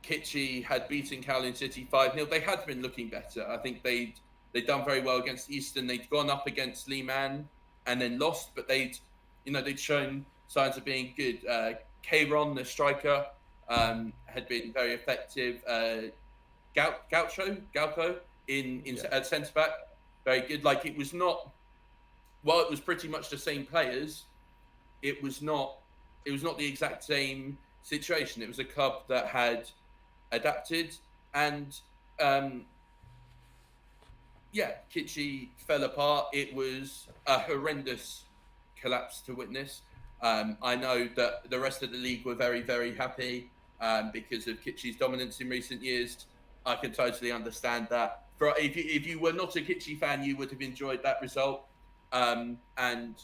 Kitchee had beaten Kowloon City 5-0, they had been looking better. I think they'd done very well against Eastern. They'd gone up against Lehman and then lost, but they'd shown signs of being good. Kayron, the striker, had been very effective. Galco at centre back, very good. Like it was not, while it was pretty much the same players, it was not the exact same situation. It was a club that had adapted, and Kitchee fell apart. It was a horrendous collapse to witness. I know that the rest of the league were very, very happy because of Kitchee's dominance in recent years. I can totally understand that. If you were not a Kitchee fan, you would have enjoyed that result. And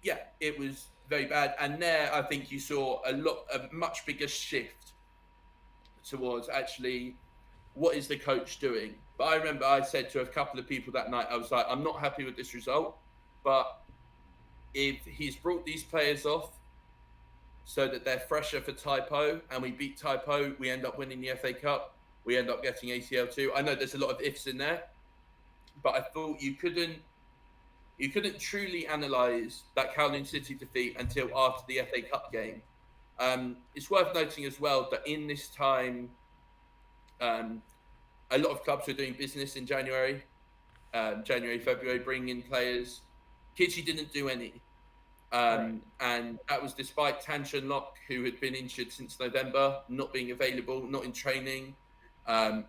yeah, it was very bad. And there, I think you saw a much bigger shift towards actually what is the coach doing. But I remember I said to a couple of people that night, I was like, I'm not happy with this result, but if he's brought these players off, so that they're fresher for Typo, and we beat Typo, we end up winning the FA Cup, we end up getting ACL2. I know there's a lot of ifs in there, but I thought you couldn't truly analyse that Kowloon City defeat until after the FA Cup game. It's worth noting as well that in this time, um, a lot of clubs were doing business in January, January, February, bringing in players. Kitchee didn't do any. Right. And that was despite Tan Chun Lok, who had been injured since November, not being available, not in training,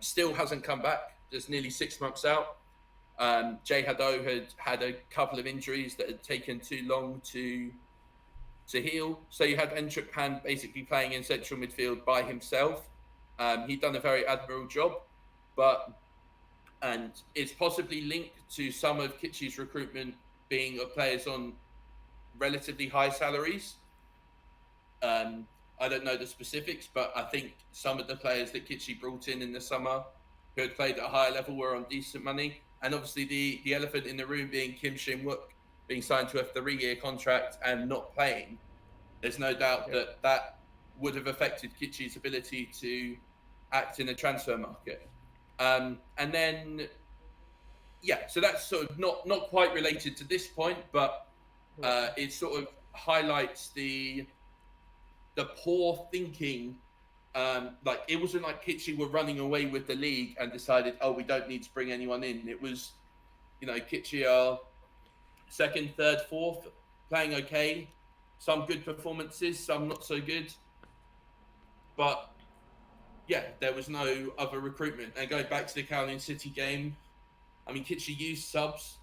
still hasn't come back, just nearly 6 months out. Jay Haddo had a couple of injuries that had taken too long to heal. So you had Entrip Pan basically playing in central midfield by himself. He'd done a very admirable job, and it's possibly linked to some of Kitchee's recruitment being of players on relatively high salaries. I don't know the specifics, but I think some of the players that Kitchee brought in the summer who had played at a higher level were on decent money. And obviously the elephant in the room being Kim Shin-wook being signed to a 3-year contract and not playing. There's no doubt that would have affected Kitchee's ability to act in the transfer market. And then, so that's sort of not quite related to this point, but it sort of highlights the poor thinking. Like, it wasn't like Kitchee were running away with the league and decided, oh, we don't need to bring anyone in. It was, Kitchee are second, third, fourth, playing okay. Some good performances, some not so good. But there was no other recruitment. And going back to the Kowloon City game, I mean, Kitchee used subs.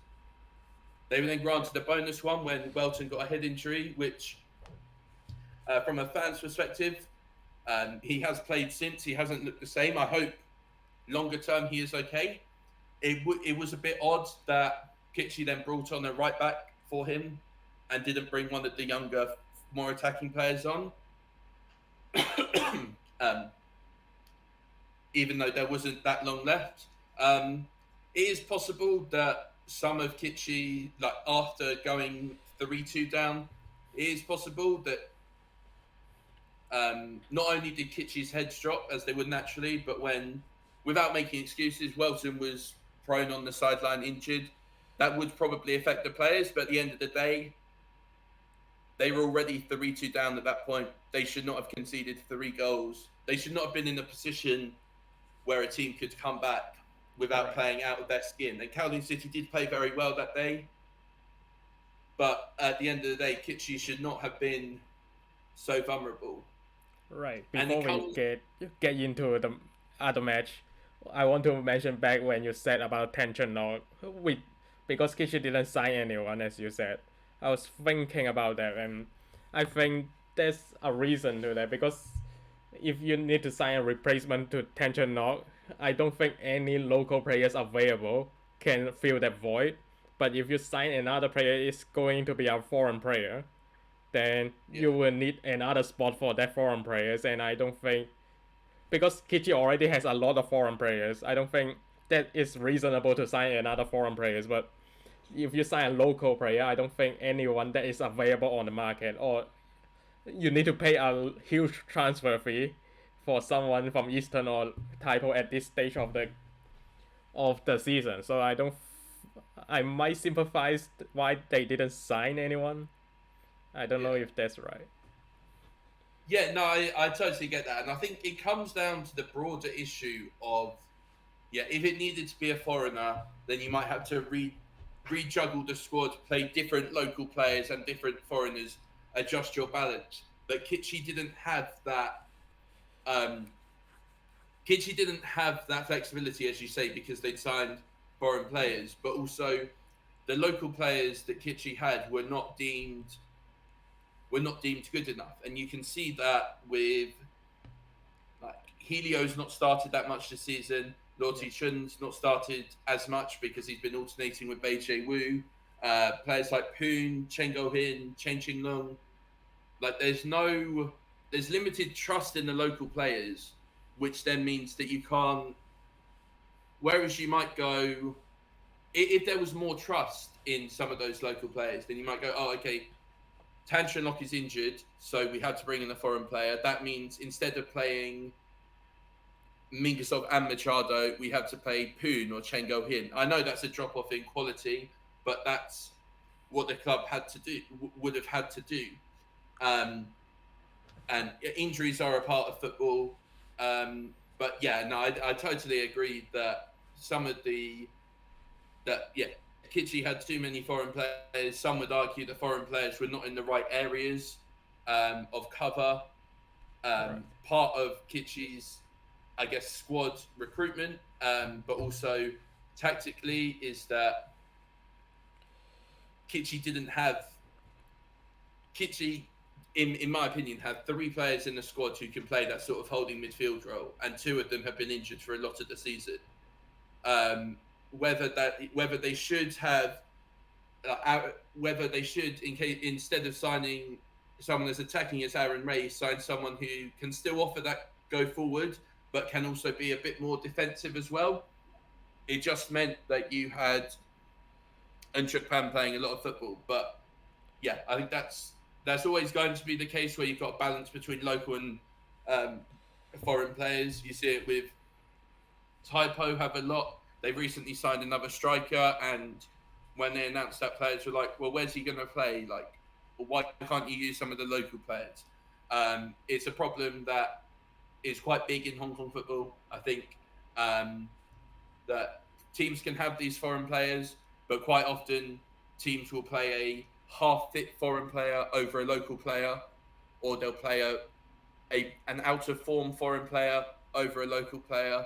They were then granted a bonus one when Welton got a head injury, which, from a fan's perspective, he has played since. He hasn't looked the same. I hope longer term he is okay. It was a bit odd that Kitchee then brought on a right back for him and didn't bring one of the younger, more attacking players on. Even though there wasn't that long left. It is possible that some of Kitchee, like after going 3-2 down, it is possible that not only did Kitchee's heads drop as they would naturally, but when, without making excuses, Welton was prone on the sideline injured, that would probably affect the players. But at the end of the day, they were already 3-2 down at that point. They should not have conceded 3 goals. They should not have been in a position where a team could come back without playing out of their skin. And Kowloon City did play very well that day. But at the end of the day, Kitchee should not have been so vulnerable. Right. Before we get into the other match, I want to mention back when you said about tension now, because Kitchee didn't sign anyone, as you said. I was thinking about that, and I think there's a reason to that, because if you need to sign a replacement to Tension Knock, I don't think any local players available can fill that void. But if you sign another player, it's going to be a foreign player, then you will need another spot for that foreign players, and I don't think, because Kitchee already has a lot of foreign players, I don't think that it's reasonable to sign another foreign players. But if you sign a local player, I don't think anyone that is available on the market, or you need to pay a huge transfer fee for someone from Eastern or Typo at this stage of the season. So I might sympathize why they didn't sign anyone. I don't know if that's right. Yeah, no, I totally get that. And I think it comes down to the broader issue of, if it needed to be a foreigner, then you might have to rejuggle the squad, play different local players and different foreigners, adjust your balance. But Kitchee didn't have that. Kitchee didn't have that flexibility, as you say, because they'd signed foreign players. But also, the local players that Kitchee had were not deemed good enough, and you can see that with, like, Helio's not started that much this season. Lorty Chun's not started as much because he's been alternating with Bei Jae Woo. Players like Poon, Chen Go Hin, Chen Ching Lung. Like, there's limited trust in the local players, which then means that you can't. Whereas you might go, if there was more trust in some of those local players, then you might go, oh, okay, Lock is injured, so we had to bring in a foreign player. That means instead of playing Mingasov and Machado, we had to play Poon or Chen Go-hin. I know that's a drop off in quality, but that's what the club had to do, would have had to do. Um, and injuries are a part of football. But yeah, no, I totally agree that some of Kitchee had too many foreign players. Some would argue the foreign players were not in the right areas of cover. Right. Part of Kitchee's, I guess, squad recruitment, but also tactically, is that Kitchee didn't have Kitchee, in my opinion, had 3 players in the squad who can play that sort of holding midfield role, and 2 of them have been injured for a lot of the season. Whether they should have, whether they should, in case, instead of signing someone as attacking as Aaron Ray, sign someone who can still offer that go forward, but can also be a bit more defensive as well. It just meant that you had Unchuk Pan playing a lot of football, but yeah, I think that's always going to be the case where you've got a balance between local and foreign players. You see it with Taipo have a lot. They've recently signed another striker, and when they announced that, players were like, well, where's he going to play? Like, well, why can't you use some of the local players? It's a problem that is quite big in Hong Kong football. I think that teams can have these foreign players, but quite often teams will play a half-fit foreign player over a local player, or they'll play an out-of-form foreign player over a local player,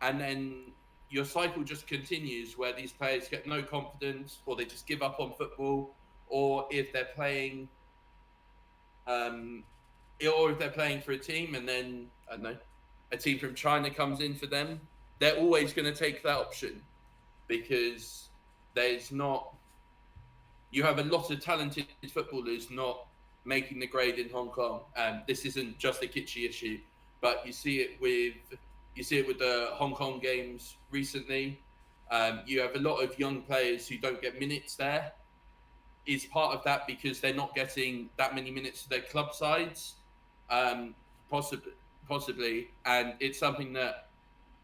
and then your cycle just continues where these players get no confidence, or they just give up on football, or if they're playing, for a team and then I don't know, a team from China comes in for them, they're always going to take that option because there's not. You have a lot of talented footballers not making the grade in Hong Kong, and this isn't just a Kitchee issue, but you see it with the Hong Kong games recently. You have a lot of young players who don't get minutes there. Is part of that because they're not getting that many minutes to their club sides, possibly, and it's something that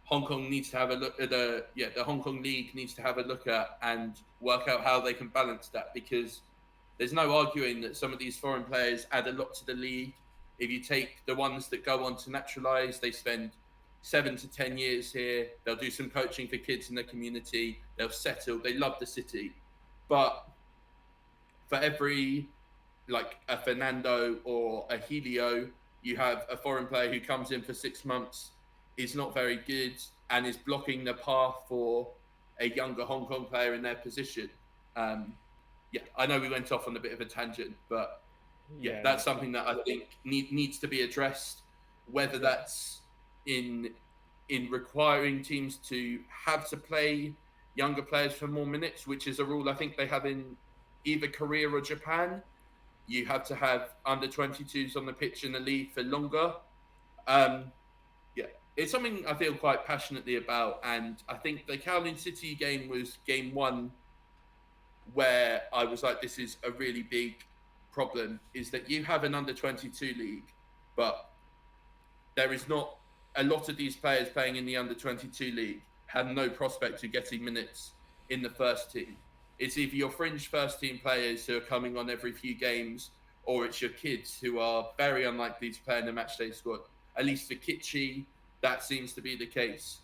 Hong Kong needs to have a look at. The Hong Kong League needs to have a look at and work out how they can balance that, because there's no arguing that some of these foreign players add a lot to the league. If you take the ones that go on to naturalise, they spend 7 to 10 years here. They'll do some coaching for kids in the community. They'll settle. They love the city, but for every, like, a Fernando or a Helio, you have a foreign player who comes in for 6 months, is not very good, and is blocking the path for a younger Hong Kong player in their position. I know we went off on a bit of a tangent, but that's something that I think needs to be addressed, whether that's in requiring teams to have to play younger players for more minutes, which is a rule I think they have in either Korea or Japan. You have to have under 22s on the pitch in the league for longer. It's something I feel quite passionately about, and I think the Kowloon City game was game 1 where I was like, this is a really big problem, is that you have an under 22 league, but there is not a lot of these players playing in the under 22 league have no prospect of getting minutes in the first team. It's either your fringe first team players who are coming on every few games, or it's your kids who are very unlikely to play in the matchday squad. At least for Kitchee, that seems to be the case.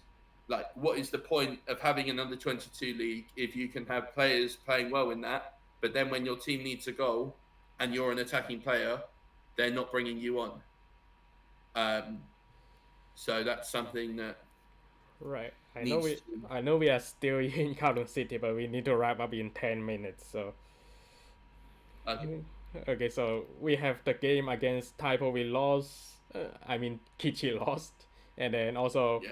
Like, what is the point of having an under 22 league if you can have players playing well in that, but then when your team needs a goal and you're an attacking player, they're not bringing you on. So that's something that. Right. I know we are still in Kowloon City, but we need to wrap up in 10 minutes. So. Okay. So we have the game against Taipo. We lost. Kitchee lost, and then also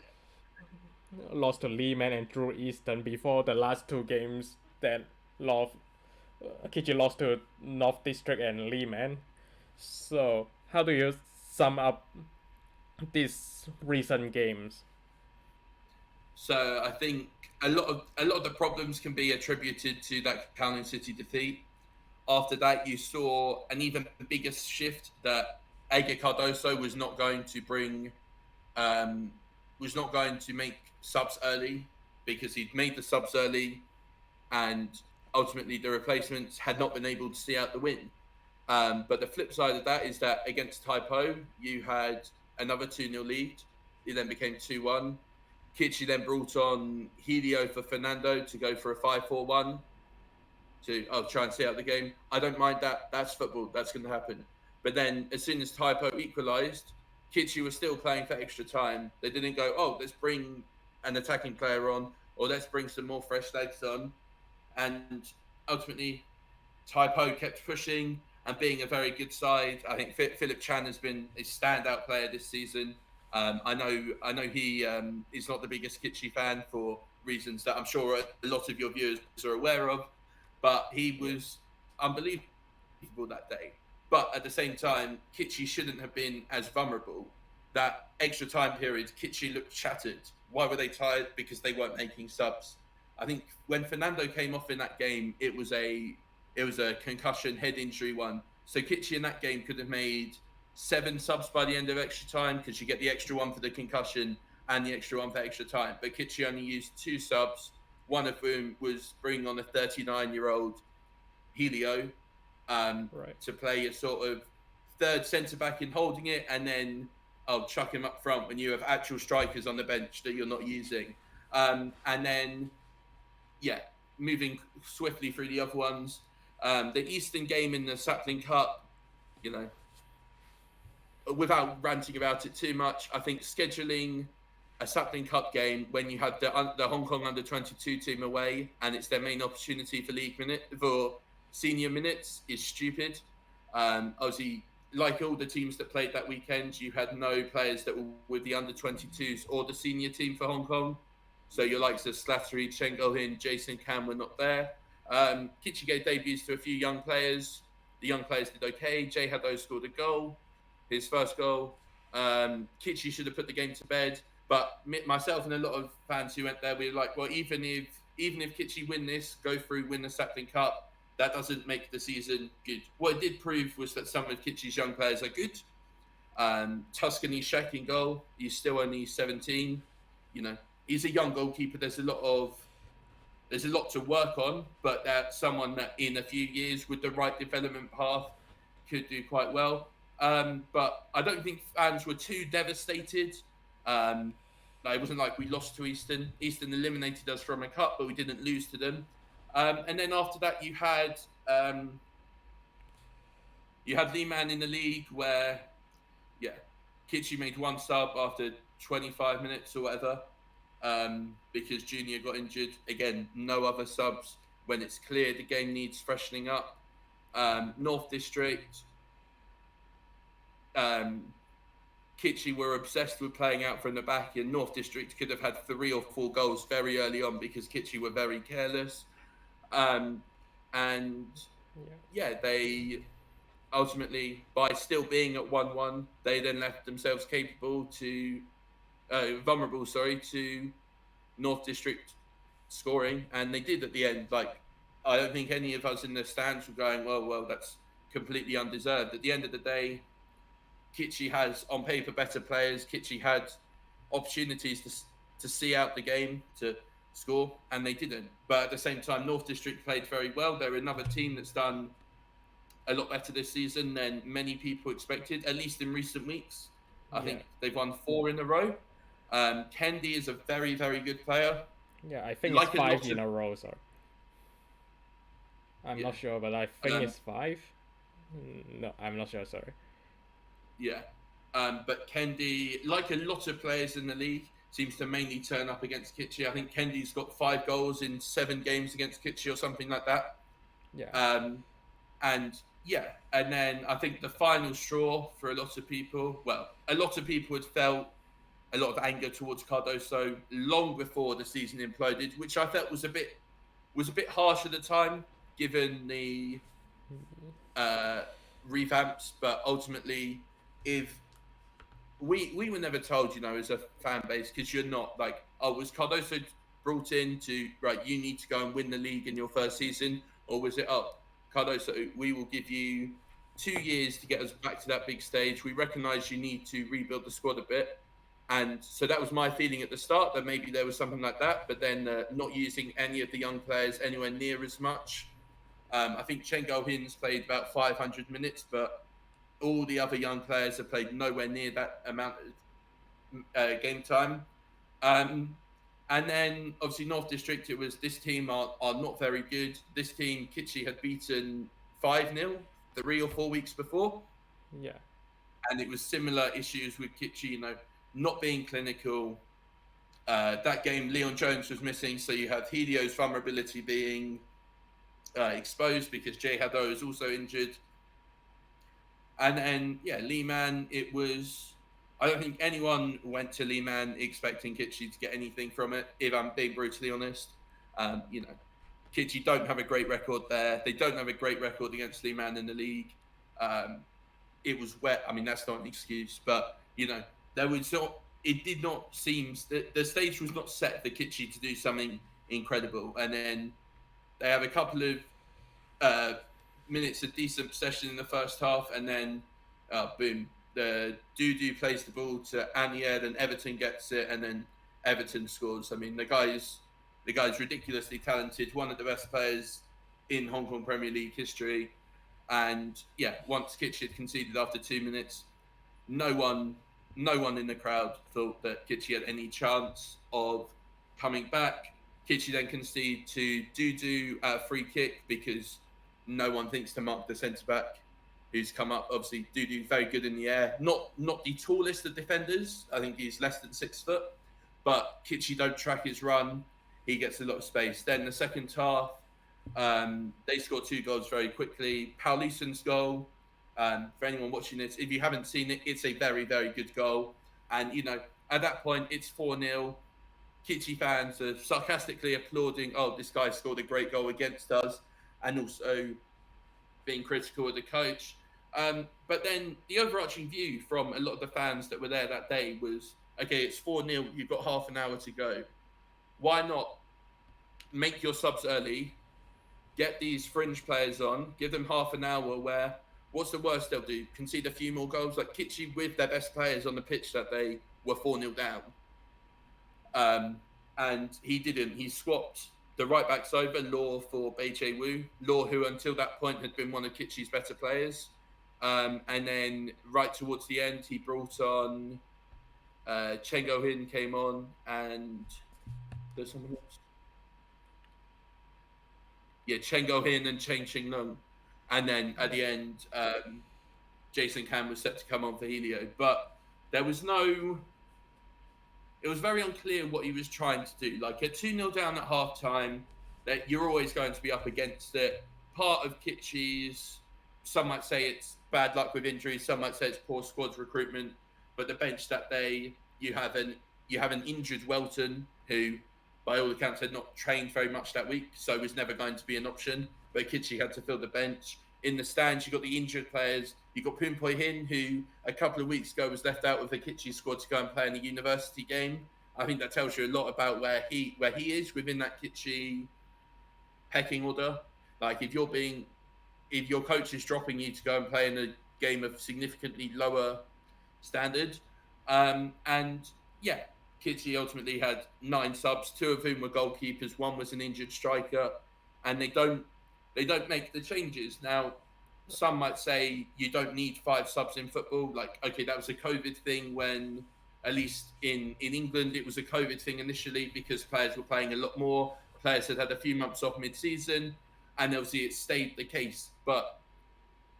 lost to Lehman and Drew Easton before the last 2 games that Kitchee lost to North District and Lehman. So how do you sum up these recent games? So I think a lot of the problems can be attributed to that Kowloon City defeat. After that, you saw an even bigger shift that Ege Cardoso um, was not going to make subs early because he'd made the subs early, and ultimately the replacements had not been able to see out the win. But the flip side of that is that against Taipo, you had another 2-0 lead. It then became 2-1. Kitchee then brought on Helio for Fernando to go for a 5-4-1 to try and see out the game. I don't mind that. That's football. That's going to happen. But then as soon as Taipo equalised, Kitchee was still playing for extra time. They didn't go, oh, let's bring an attacking player on, or let's bring some more fresh legs on. And ultimately, Taipo kept pushing and being a very good side. I think Philip Chan has been a standout player this season. I know he is not the biggest Kitchee fan for reasons that I'm sure a lot of your viewers are aware of, but he was unbelievable that day. But at the same time, Kitchee shouldn't have been as vulnerable. That extra time period, Kitchee looked shattered. Why were they tired? Because they weren't making subs. I think when Fernando came off in that game, it was a concussion head injury one. So Kitchee in that game could have made 7 subs by the end of extra time because you get the extra one for the concussion and the extra one for extra time. But Kitchee only used 2 subs, one of whom was bringing on a 39-year-old Helio Right. to play a sort of third centre back in holding it, and then I'll chuck him up front when you have actual strikers on the bench that you're not using. And then, yeah, moving swiftly through the other ones. The Eastern game in the Sapling Cup, you know, without ranting about it too much, I think scheduling a Sapling Cup game when you had the Hong Kong under-22 team away and it's their main opportunity for for senior minutes is stupid. Obviously, like all the teams that played that weekend, you had no players that were with the under-22s or the senior team for Hong Kong. So your likes of Slattery, Chen Gohin, Jason Cam were not there. Kitchee gave debuts to a few young players. The young players did okay. Jay Haddo scored a goal, his first goal. Kitchee should have put the game to bed. But myself and a lot of fans who went there, we were like, well, even if Kitchee win this, go through, win the Sapling Cup, that doesn't make the season good. What it did prove was that some of Kitchee's young players are good. Tuscany Shaq in goal. He's still only 17. You know, he's a young goalkeeper. There's a lot to work on, but that's someone that in a few years with the right development path could do quite well. But I don't think fans were too devastated. It wasn't like we lost to Eastern. Eastern eliminated us from a cup, but we didn't lose to them. And then after that, you had Lehman in the league where, yeah, Kitchee made 1 sub after 25 minutes or whatever. Because Junior got injured. Again, no other subs when it's clear the game needs freshening up. North District, Kitchee were obsessed with playing out from the back, and North District could have had 3 or 4 goals very early on because Kitchee were very careless. And they ultimately, by still being at 1-1, they then left themselves vulnerable to North District scoring, and they did at the end. Like, I don't think any of us in the stands were going, well, that's completely undeserved. At the end of the day, Kitchee has on paper better players. Kitchee had opportunities to see out the game, to score, and they didn't. But at the same time, North District played very well. They're another team that's done a lot better this season than many people expected, at least in recent weeks. I think they've won 4 in a row. Kendi is a very, very good player. Yeah, I think Like it's 5 in a row, sorry. I'm not sure, but I think it's 5. No, I'm not sure, sorry. Yeah. But Kendi, like a lot of players in the league, seems to mainly turn up against Kitchee. I think Kendi's got 5 goals in 7 games against Kitchee or something like that. Yeah. And then I think the final straw for a lot of people had felt a lot of anger towards Cardoso long before the season imploded, which I felt was a bit harsh at the time, given the revamps. But ultimately, if we were never told, as a fan base, because you're not like, was Cardoso brought in to, right, you need to go and win the league in your first season, or was it, Cardoso, we will give you 2 years to get us back to that big stage. We recognise you need to rebuild the squad a bit. And so that was my feeling at the start, that maybe there was something like that, but then not using any of the young players anywhere near as much. I think Chengo Hins played about 500 minutes, but all the other young players have played nowhere near that amount of game time. Um, and then obviously North District, it was this team are not very good. This team, Kitchee, had beaten 5-0 3 or 4 weeks before. Yeah. And it was similar issues with Kitchee, not being clinical. That game, Leon Jones was missing, so you have Helio's vulnerability being exposed because Jay Haddo is also injured. And then, yeah, Lehman, it was. I don't think anyone went to Lehman expecting Kitchee to get anything from it, if I'm being brutally honest. Kitchee don't have a great record there. They don't have a great record against Lehman in the league. It was wet. I mean, that's not an excuse, but, there was not. It did not seem. The stage was not set for Kitchee to do something incredible. And then they have a couple of minutes of decent possession in the first half, and then boom, the Dudu plays the ball to Anier, and Everton gets it, and then Everton scores. I mean, the guy's ridiculously talented, one of the best players in Hong Kong Premier League history. And yeah, once Kitchee had conceded after 2 minutes, no one in the crowd thought that Kitchee had any chance of coming back. Kitchee then conceded to Dudu a free kick because no one thinks to mark the centre back who's come up. Obviously, Dudu very good in the air. Not the tallest of defenders. I think he's less than 6 foot. But Kitchee don't track his run. He gets a lot of space. Then the second half, they scored 2 goals very quickly. Paulison's goal. For anyone watching this, if you haven't seen it, it's a very, very good goal. And, at that point, it's 4-0. Kitchee fans are sarcastically applauding, oh, this guy scored a great goal against us, and also being critical of the coach. But then the overarching view from a lot of the fans that were there that day was, okay, it's 4-0, you've got half an hour to go. Why not make your subs early, get these fringe players on, give them half an hour where, what's the worst they'll do? Concede a few more goals? Like Kitchee, with their best players on the pitch that day, were 4-0 down. And he didn't. He swapped the right backs over, Law for Bei Wu. Law, who until that point had been one of Kitchee's better players. And then right towards the end, he brought on Chen Go-hin came on, and there's someone else. Yeah, Chen Go-hin and Chen Qinglong. And then at the end, Jason Cam was set to come on for Helio. But there was no... It was very unclear what he was trying to do. Like, at 2-0 down at half-time, that you're always going to be up against it. Part of Kitchee's, some might say it's bad luck with injuries, some might say it's poor squad recruitment. But the bench that day, you have an injured Welton, who, by all accounts, had not trained very much that week, so was never going to be an option. But Kitchee had to fill the bench. In the stands, you've got the injured players. You've got Poon Poi Hin, who a couple of weeks ago was left out with the Kitchee squad to go and play in a university game. I think that tells you a lot about where he is within that Kitchee pecking order. Like, if your coach is dropping you to go and play in a game of significantly lower standard, and yeah, Kitchee ultimately had 9 subs. 2 of whom were goalkeepers. 1 was an injured striker, and they don't make the changes. Now, some might say you don't need 5 subs in football. Like, okay, that was a COVID thing when, at least in England, it was a COVID thing initially because players were playing a lot more. Players had a few months off mid-season, and obviously it stayed the case. But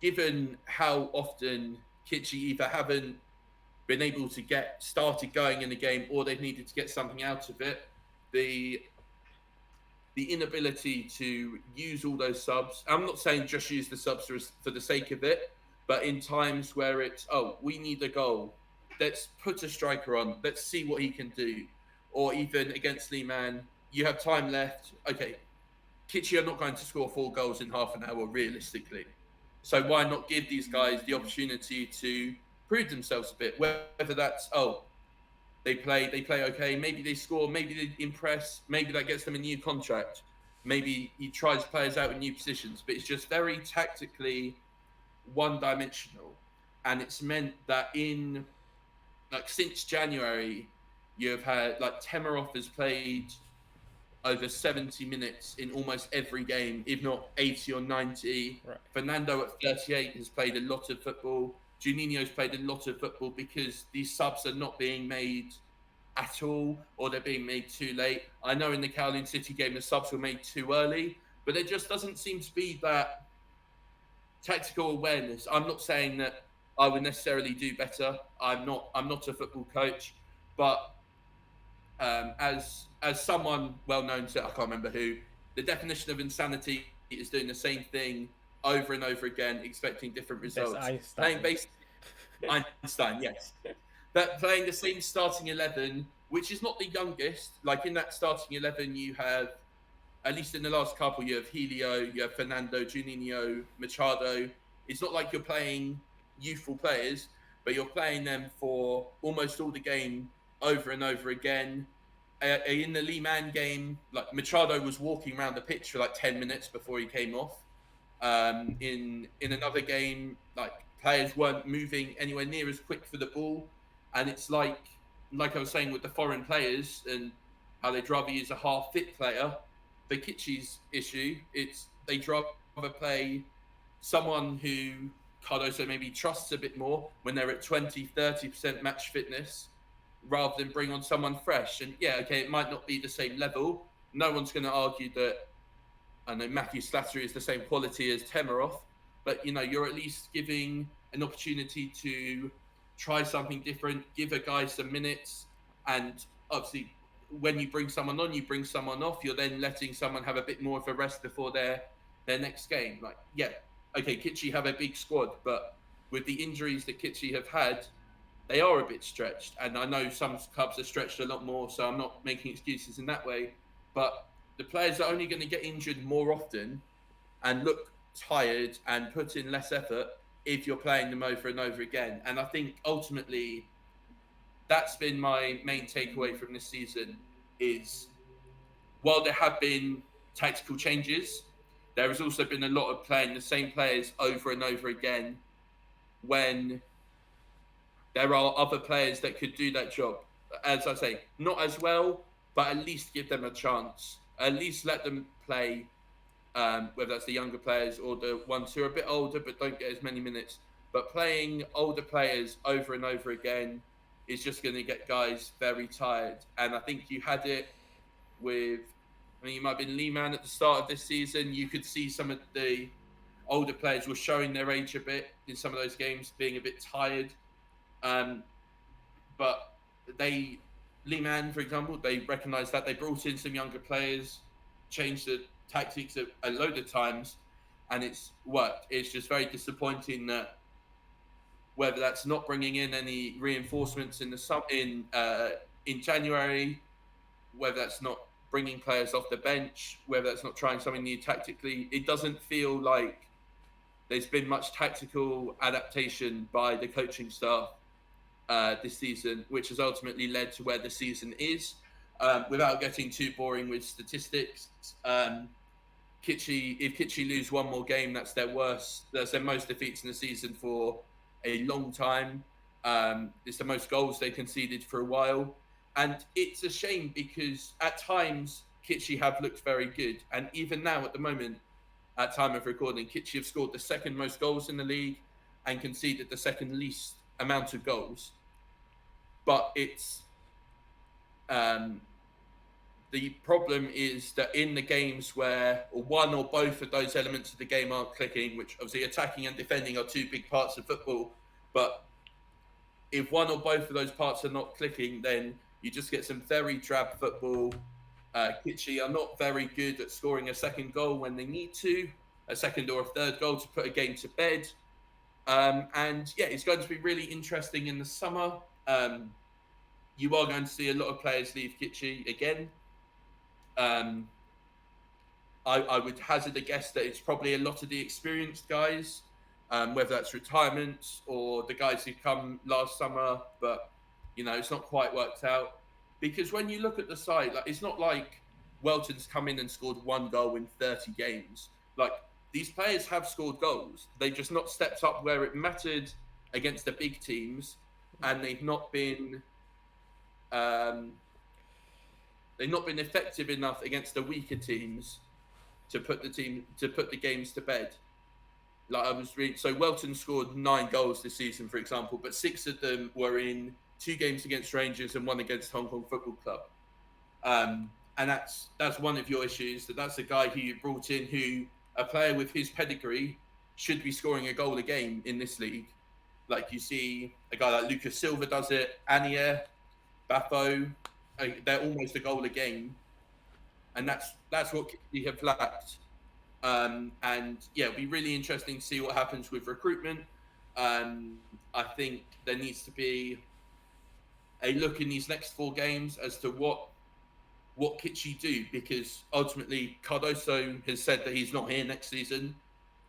given how often Kitchee either haven't been able to get started going in the game or they've needed to get something out of it, the inability to use all those subs. I'm not saying just use the subs for the sake of it, but in times where it's, oh, we need a goal, let's put a striker on, let's see what he can do. Or even against Lehman, you have time left. Okay, Kitchee are not going to score 4 goals in half an hour realistically. So why not give these guys the opportunity to prove themselves a bit? Whether that's, they play okay, maybe they score, maybe they impress, maybe that gets them a new contract. maybe he tries players out in new positions, but it's just very tactically one dimensional. And it's meant that in like since January, you've had like Temerov has played over 70 minutes in almost every game, if not 80 or 90. Right. Fernando at 38 has played a lot of football. Juninho's played a lot of football because these subs are not being made at all, or they're being made too late. I know in the Kowloon City game, the subs were made too early, but there just doesn't seem to be that tactical awareness. I'm not saying that I would necessarily do better. I'm not a football coach, but as someone well known to I can't remember who, the definition of insanity is doing the same thing over and over again, expecting different That's results. Playing Einstein. basically Einstein, yes, but playing the same starting 11, which is not the youngest. Like in that starting 11, you have at least in the last couple, you have Helio, you have Fernando, Juninho, Machado. It's not like you're playing youthful players, but you're playing them for almost all the game over and over again. In the Lee Man game, like Machado was walking around the pitch for like 10 minutes before he came off. In another game, like players weren't moving anywhere near as quick for the ball, and it's like I was saying with the foreign players and how they'd rather use a half fit player. For Kitchee's issue, it's they'd rather play someone who Cardoso maybe trusts a bit more when they're at 20-30% match fitness rather than bring on someone fresh. And yeah, okay, it might not be the same level. No one's going to argue that I know Matthew Slattery is the same quality as Temerov, but you know, you're at least giving an opportunity to try something different, give a guy some minutes, and obviously when you bring someone on, you bring someone off, you're then letting someone have a bit more of a rest before their next game. Like, yeah, okay, Kitchee have a big squad, but with the injuries that Kitchee have had, they are a bit stretched. And I know some clubs are stretched a lot more, so I'm not making excuses in that way. But the players are only going to get injured more often and look tired and put in less effort if you're playing them over and over again. And I think ultimately that's been my main takeaway from this season is while there have been tactical changes, there has also been a lot of playing the same players over and over again when there are other players that could do that job. As I say, not as well, but at least give them a chance. At least let them play, whether that's the younger players or the ones who are a bit older but don't get as many minutes. But playing older players over and over again is just going to get guys very tired. And I think you had it with, I mean, you might have been Lee Man at the start of this season. You could see some of the older players were showing their age a bit in some of those games, being a bit tired. Um, but they, Lee Man, for example, they recognised that they brought in some younger players, changed the tactics a load of times, and it's worked. It's just very disappointing that whether that's not bringing in any reinforcements in January, whether that's not bringing players off the bench, whether that's not trying something new tactically, it doesn't feel like there's been much tactical adaptation by the coaching staff this season, which has ultimately led to where the season is. Without getting too boring with statistics, Kitchee, if Kitchee lose one more game, that's their worst. That's their most defeats in the season for a long time. It's the most goals they conceded for a while, and it's a shame because at times Kitchee have looked very good, and even now at the moment, at time of recording, Kitchee have scored the second most goals in the league and conceded the second least amount of goals. But it's the problem is that in the games where one or both of those elements of the game aren't clicking, which obviously attacking and defending are two big parts of football, but if one or both of those parts are not clicking, then you just get some very drab football. Kitchee are not very good at scoring a second goal when they need to, a second or a third goal to put a game to bed. And yeah, it's going to be really interesting in the summer. You are going to see a lot of players leave Kitchee again. I would hazard a guess that it's probably a lot of the experienced guys, whether that's retirements or the guys who come last summer, but you know, it's not quite worked out. Because when you look at the side, like it's not like Welton's come in and scored 1 goal in 30 games. Like, these players have scored goals. They've just not stepped up where it mattered against the big teams, and um, they've not been effective enough against the weaker teams to put the games to bed. Like, I was reading, so Welton scored 9 goals this season, for example, but 6 of them were in 2 games against Rangers and 1 against Hong Kong Football Club. And that's one of your issues. That's a guy who you brought in, who a player with his pedigree should be scoring a goal a game in this league. Like, you see a guy like Lucas Silva does it, Anier, Bafo, they're almost a goal a game, and that's what we have lacked. And yeah, it'll be really interesting to see what happens with recruitment. I think there needs to be a look in these next 4 games as to what Kitchee do, because ultimately Cardoso has said that he's not here next season.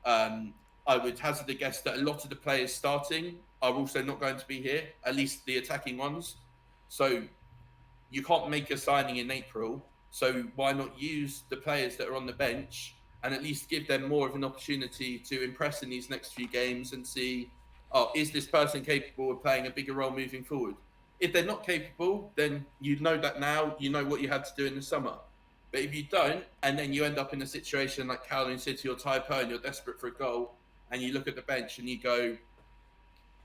I would hazard a guess that a lot of the players starting are also not going to be here, at least the attacking ones. So you can't make a signing in April. So why not use the players that are on the bench and at least give them more of an opportunity to impress in these next few games and see, oh, is this person capable of playing a bigger role moving forward? If they're not capable, then you know that now, you know what you had to do in the summer. But if you don't, and then you end up in a situation like Kowloon City or Taipei and you're desperate for a goal, and you look at the bench and you go,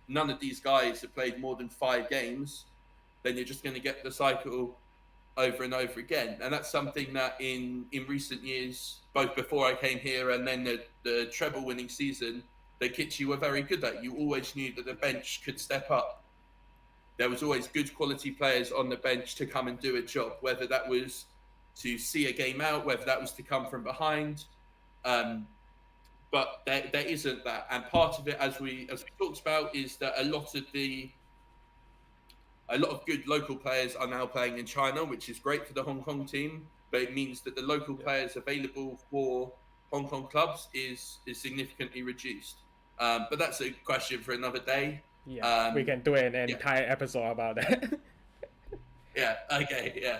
none of these guys have played more than 5 games, then you're just going to get the cycle over and over again. And that's something that in recent years, both before I came here and then the treble winning season, the Kitchee were very good at. You always knew that the bench could step up. There was always good quality players on the bench to come and do a job, whether that was to see a game out, whether that was to come from behind. But there isn't that. And part of it, as we talked about, is that a lot of good local players are now playing in China, which is great for the Hong Kong team, but it means that the local players available for Hong Kong clubs is significantly reduced. But that's a question for another day. Yeah, we can do an Yeah. entire episode about that. Yeah. Okay. Yeah.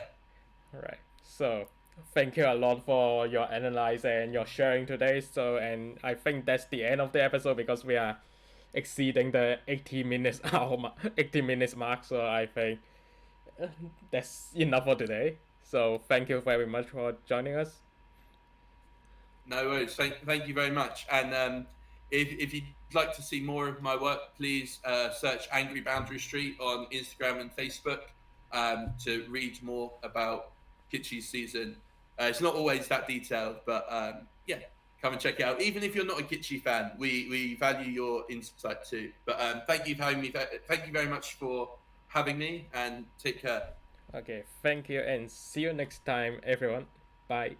All right. So thank you a lot for your analysis and your sharing today. So, and I think that's the end of the episode because we are exceeding the 80 minutes 80 minutes mark. So I think that's enough for today. So thank you very much for joining us. No worries. Thank you very much. And if you'd like to see more of my work, please search Angry Boundary Street on Instagram and Facebook to read more about Kitchee's season. It's not always that detailed, but yeah, come and check it out. Even if you're not a Kitchee fan, we value your insight too. But thank you for having me. Thank you very much for having me, and take care. Okay, thank you and see you next time, everyone. Bye.